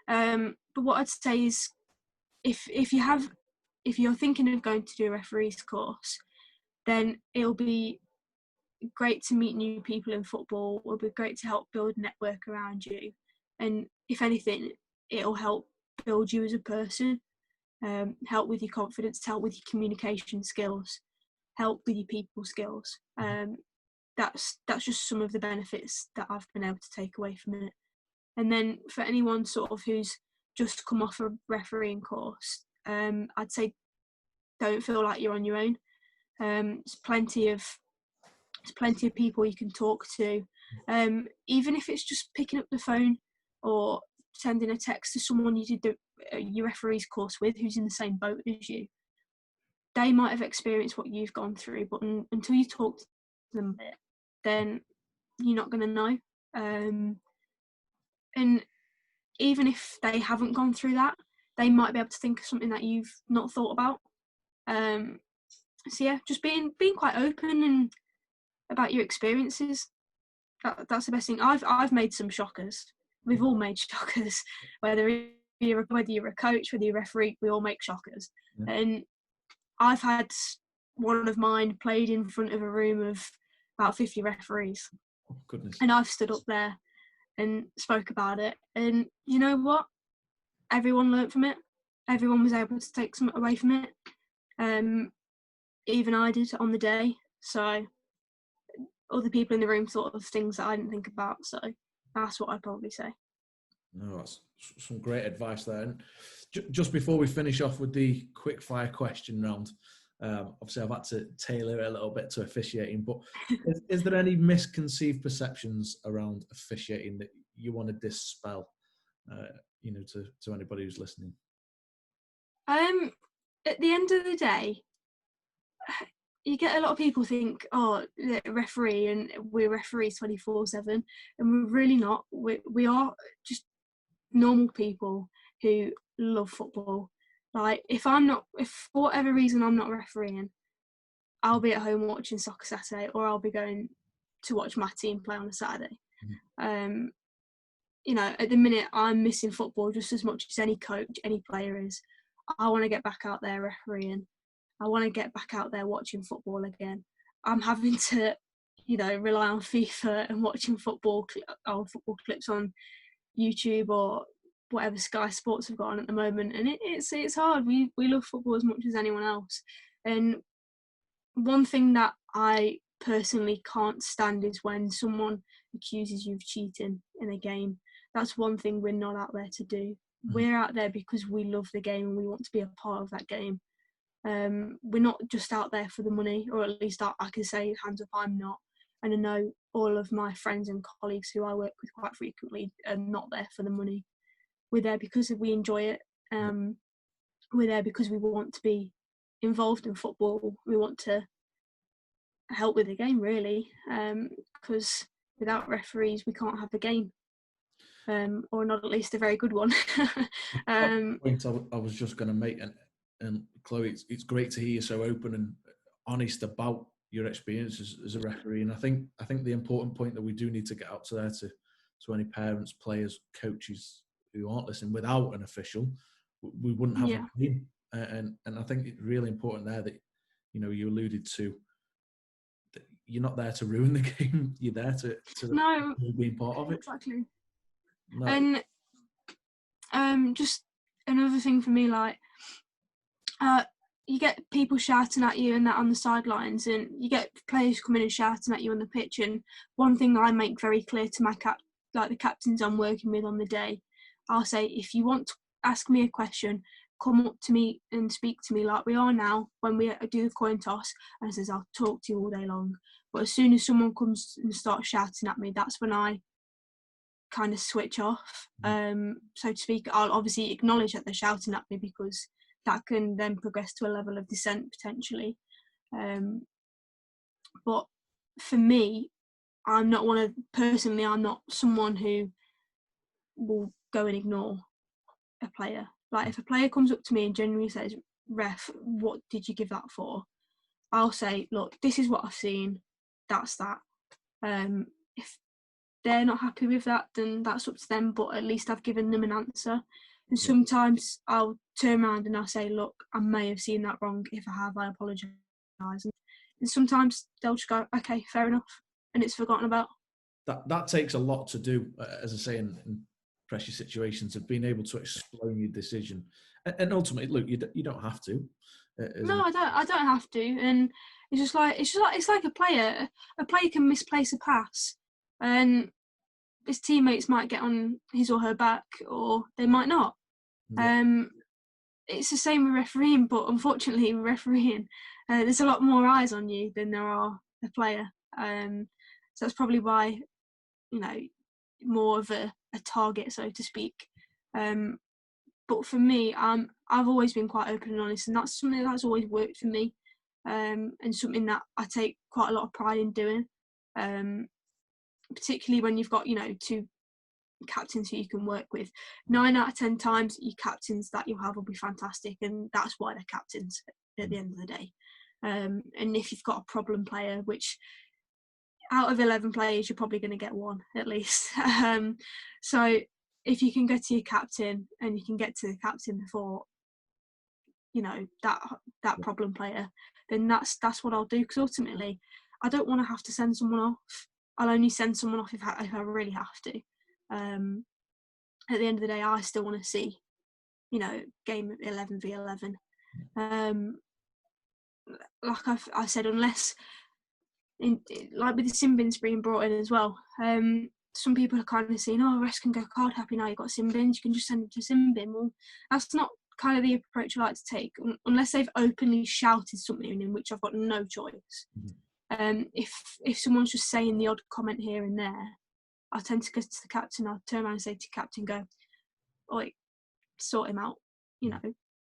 But what I'd say is if you're thinking of going to do a referee's course, then it'll be great to meet new people in football. It'll be great to help build a network around you. And if anything, it'll help build you as a person, help with your confidence, help with your communication skills, help with your people skills. That's just some of the benefits that I've been able to take away from it. And then for anyone sort of who's just come off a refereeing course, I'd say don't feel like you're on your own. There's plenty of people you can talk to, even if it's just picking up the phone or sending a text to someone you did your referee's course with who's in the same boat as you. They might have experienced what you've gone through, but until you talk to them a bit, then you're not going to know. And even if they haven't gone through that, they might be able to think of something that you've not thought about. So yeah, just being quite open and about your experiences. That's the best thing. I've made some shockers. We've all made shockers. Whether you're a coach, whether you're a referee, we all make shockers. Yeah. And I've had one of mine played in front of a room of about 50 referees. Oh, goodness. And I've stood up there and spoke about it. And you know what? Everyone learnt from it. Everyone was able to take something away from it. Even I did on the day. So other people in the room thought of things that I didn't think about. So that's what I'd probably say. No, that's some great advice there. And just before we finish off with the quick fire question round, obviously I've had to tailor it a little bit to officiating, but is there any misconceived perceptions around officiating that you want to dispel, to anybody who's listening? At the end of the day, you get a lot of people think, oh, they're a referee and we're referees 24/7, and we're really not. We are just normal people who love football. Like if for whatever reason I'm not refereeing, I'll be at home watching Soccer Saturday, or I'll be going to watch my team play on a Saturday. Mm-hmm. At the minute I'm missing football just as much as any coach, any player is. I want to get back out there refereeing. I want to get back out there watching football again. I'm having to, rely on FIFA and watching football clips on YouTube or whatever Sky Sports have got on at the moment, and it's hard. We love football as much as anyone else, and one thing that I personally can't stand is when someone accuses you of cheating in a game. That's one thing we're not out there to do. Mm-hmm. We're out there because we love the game and we want to be a part of that game. We're not just out there for the money, or at least I can say hands up, I'm not. And I know all of my friends and colleagues who I work with quite frequently are not there for the money. We're there because we enjoy it. We're there because we want to be involved in football. We want to help with the game, really, because without referees we can't have a game, or not at least a very good one. Point I was just going to make, and Chloe, it's great to hear you so open and honest about your experiences as a referee. And I think the important point that we do need to get out to any parents, players, coaches who aren't listening, without an official, we wouldn't have a game. And I think it's really important there that you alluded to that you're not there to ruin the game. You're there to be part of it. Exactly. No. And just another thing for me, like you get people shouting at you and that on the sidelines, and you get players coming and shouting at you on the pitch. And one thing I make very clear to my the captains I'm working with on the day, I'll say, if you want to ask me a question, come up to me and speak to me like we are now when we do the coin toss, and says, I'll talk to you all day long. But as soon as someone comes and starts shouting at me, that's when I kind of switch off, so to speak. I'll obviously acknowledge that they're shouting at me, because that can then progress to a level of dissent potentially. But for me, I'm not someone who will go and ignore a player. Like, if a player comes up to me and genuinely says, ref, what did you give that for? I'll say, look, this is what I've seen, that's that. If they're not happy with that, then that's up to them, but at least I've given them an answer. And sometimes I'll turn around and I'll say, look, I may have seen that wrong. If I have, I apologise. And sometimes they'll just go, okay, fair enough, and it's forgotten about. That takes a lot to do, as I say, in pressure situations, of being able to explain your decision. And ultimately, look, you don't have to. No, I don't have to. And it's like a player. A player can misplace a pass, and his teammates might get on his or her back, or they might not. Yeah. It's the same with refereeing, but unfortunately, with refereeing, there's a lot more eyes on you than there are a player. So that's probably why, more of a target, so to speak. But for me, I've always been quite open and honest, and that's something that's always worked for me, and something that I take quite a lot of pride in doing. Particularly when you've got, two captains who you can work with. 9 out of 10 times, your captains that you'll have will be fantastic, and that's why they're captains at the end of the day. And if you've got a problem player, which out of 11 players, you're probably going to get one at least. So if you can go to your captain and you can get to the captain before, that problem player, then that's what I'll do, because ultimately, I don't want to have to send someone off. I'll only send someone off if I really have to. At the end of the day, I still want to see, game 11v11. Like I said, unless, like with the sin bins being brought in as well, some people are kind of saying, refs can go card happy now, you've got sin bins, you can just send them to sin bin. Well, that's not kind of the approach I like to take, unless they've openly shouted something in which I've got no choice. If someone's just saying the odd comment here and there, I tend to go to the captain. I'll turn around and say to captain, go, sort him out,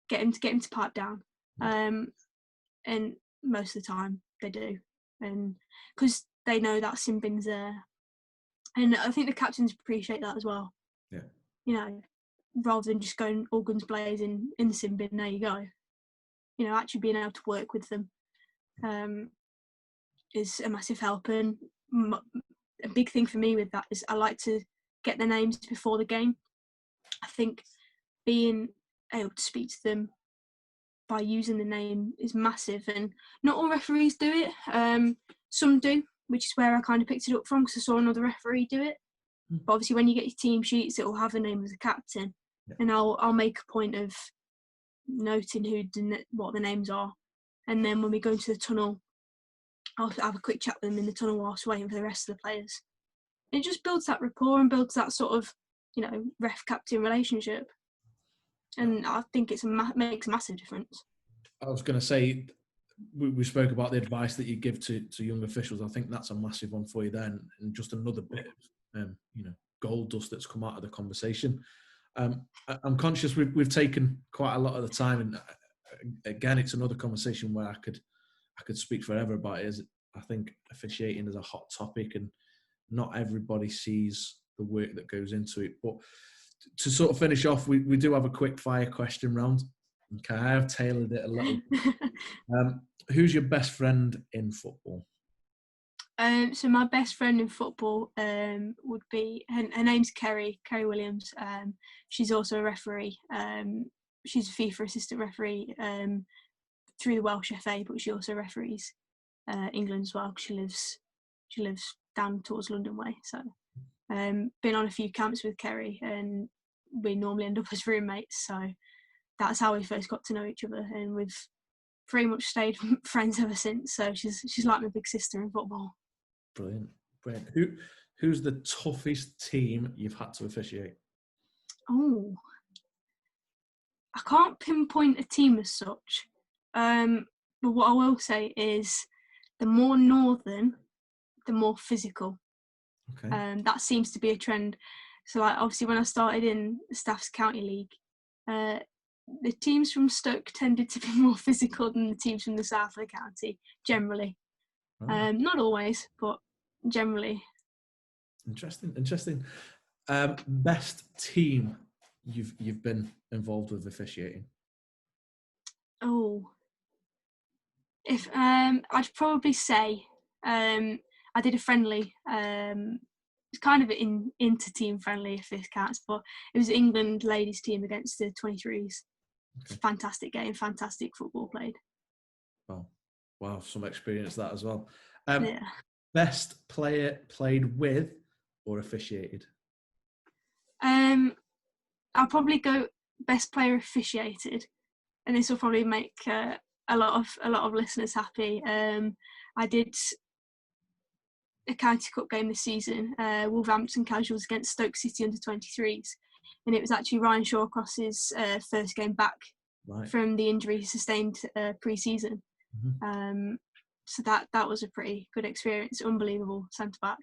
get him to pipe down. And most of the time they do, and because they know that sin bin's there, and I think the captains appreciate that as well. Rather than just going all guns blazing in the sin bin, there you go. Actually being able to work with them is a massive help. And a big thing for me with that is I like to get their names before the game. I think being able to speak to them by using the name is massive, and not all referees do it. Some do, which is where I kind of picked it up from, because I saw another referee do it. But obviously when you get your team sheets, it will have the name of the captain, and I'll make a point of noting what the names are, and then when we go into the tunnel, I'll have a quick chat with them in the tunnel whilst waiting for the rest of the players. It just builds that rapport and builds that sort of, ref-captain relationship. And I think it makes a massive difference. I was going to say, we spoke about the advice that you give to young officials. I think that's a massive one for you then, and just another bit of, gold dust that's come out of the conversation. I'm conscious we've taken quite a lot of the time, and again, it's another conversation where I could speak forever about it. I think officiating is a hot topic, and not everybody sees the work that goes into it. But to sort of finish off, we do have a quick fire question round. Okay, I have tailored it a little. Who's your best friend in football? So my best friend in football would be, her name's Kerry Williams. She's also a referee. She's a FIFA assistant referee through the Welsh FA, but she also referees England as well, because she lives down towards London way. So been on a few camps with Kerry, and we normally end up as roommates. So that's how we first got to know each other, and we've pretty much stayed friends ever since. So she's like my big sister in football. Brilliant. Who's the toughest team you've had to officiate? Oh, I can't pinpoint a team as such, but what I will say is the more northern, the more physical. Okay. That seems to be a trend. So, like, obviously, when I started in the Staffs County League, the teams from Stoke tended to be more physical than the teams from the south of the county, generally. Not always, but generally. Interesting. Best team you've been involved with officiating? Oh, if I'd probably say I did a friendly. It's kind of an inter-team friendly, if this counts, but it was England ladies team against the 23s. Okay. Fantastic game, fantastic football played. Wow, some experience that as well. Yeah. Best player played with or officiated? I'll probably go best player officiated, and this will probably make a lot of listeners happy. I did a county cup game this season, Wolverhampton Casuals against Stoke City under 23s, and it was actually Ryan Shawcross's first game back from the injury he sustained pre-season. Mm-hmm. So that was a pretty good experience. Unbelievable centre back.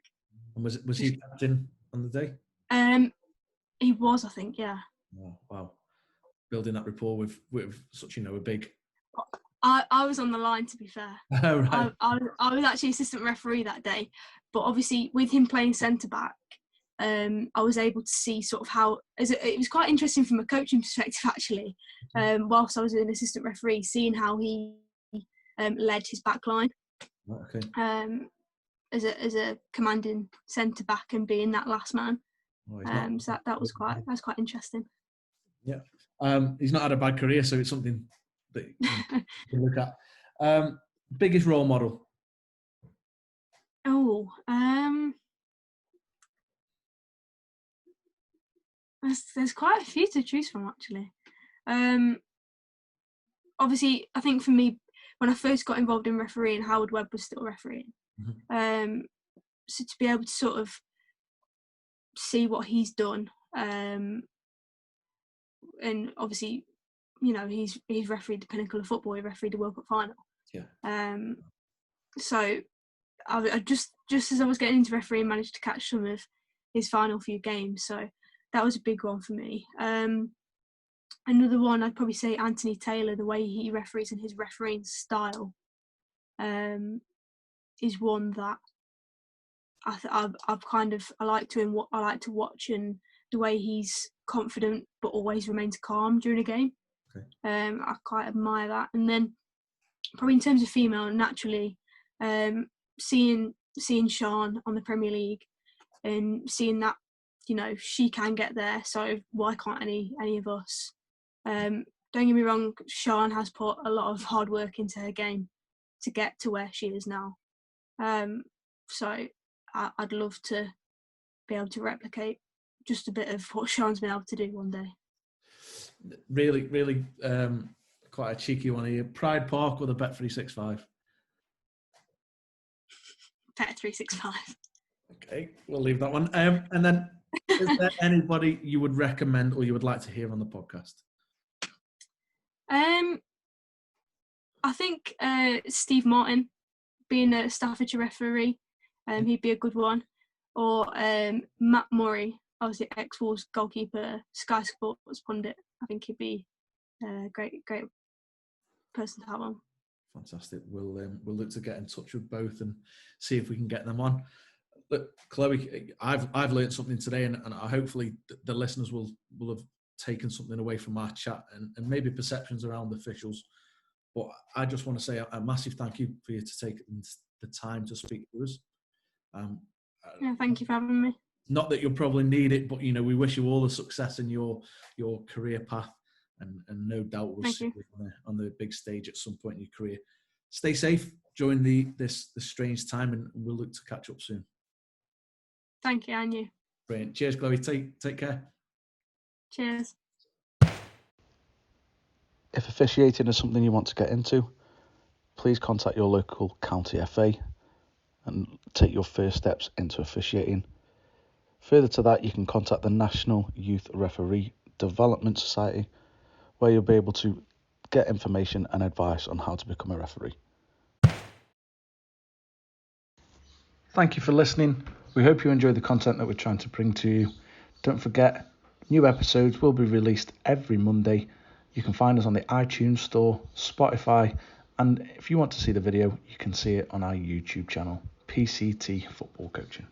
And was he captain on the day? He was, I think, yeah. Oh, wow, building that rapport with such a big. I was on the line, to be fair. Right. I was actually assistant referee that day, but obviously with him playing centre back, I was able to see sort of how it was quite interesting from a coaching perspective actually. Whilst I was an assistant referee, seeing how he led his back line. Okay. As a commanding centre back and being that last man. So that was quite interesting. Yeah. He's not had a bad career, so it's something that you can look at. Biggest role model? There's quite a few to choose from actually. Obviously, I think for me, when I first got involved in refereeing, Howard Webb was still refereeing. Mm-hmm. So to be able to sort of see what he's done, and obviously, he's refereed the pinnacle of football. He refereed the World Cup final. Yeah. So I just as I was getting into refereeing, managed to catch some of his final few games. So that was a big one for me. Another one, I'd probably say Anthony Taylor. The way he referees and his refereeing style is one that I like to watch, and the way he's confident but always remains calm during a game. Okay. I quite admire that. And then probably in terms of female, naturally, seeing Sian on the Premier League and seeing that she can get there, so why can't any of us? Don't get me wrong, Sian has put a lot of hard work into her game to get to where she is now. So I'd love to be able to replicate just a bit of what Sian's been able to do one day. Really, really quite a cheeky one here. Pride Park or the Bet365? Bet365. Okay, we'll leave that one. And then, is there anybody you would recommend or you would like to hear on the podcast? I think Steve Martin, being a Staffordshire referee, he'd be a good one. Or Matt Murray, obviously ex-Wolves goalkeeper, Sky Sports pundit. I think he'd be a great person to have on. Fantastic. We'll look to get in touch with both and see if we can get them on. Look, Chloe, I've learned something today, and hopefully the listeners will have taken something away from our chat and maybe perceptions around officials. But I just want to say a massive thank you for you to take the time to speak to us. Thank you for having me. Not that you'll probably need it, but we wish you all the success in your career path, and no doubt we'll see you on the big stage at some point in your career. Stay safe during this strange time, and we'll look to catch up soon. Thank you, and you. Brilliant. Cheers, Chloe. Take care. Cheers. If officiating is something you want to get into, please contact your local county FA and take your first steps into officiating. Further to that, you can contact the National Youth Referee Development Society, where you'll be able to get information and advice on how to become a referee. Thank you for listening. We hope you enjoy the content that we're trying to bring to you. Don't forget, new episodes will be released every Monday. You can find us on the iTunes Store, Spotify, and if you want to see the video, you can see it on our YouTube channel, PCT Football Coaching.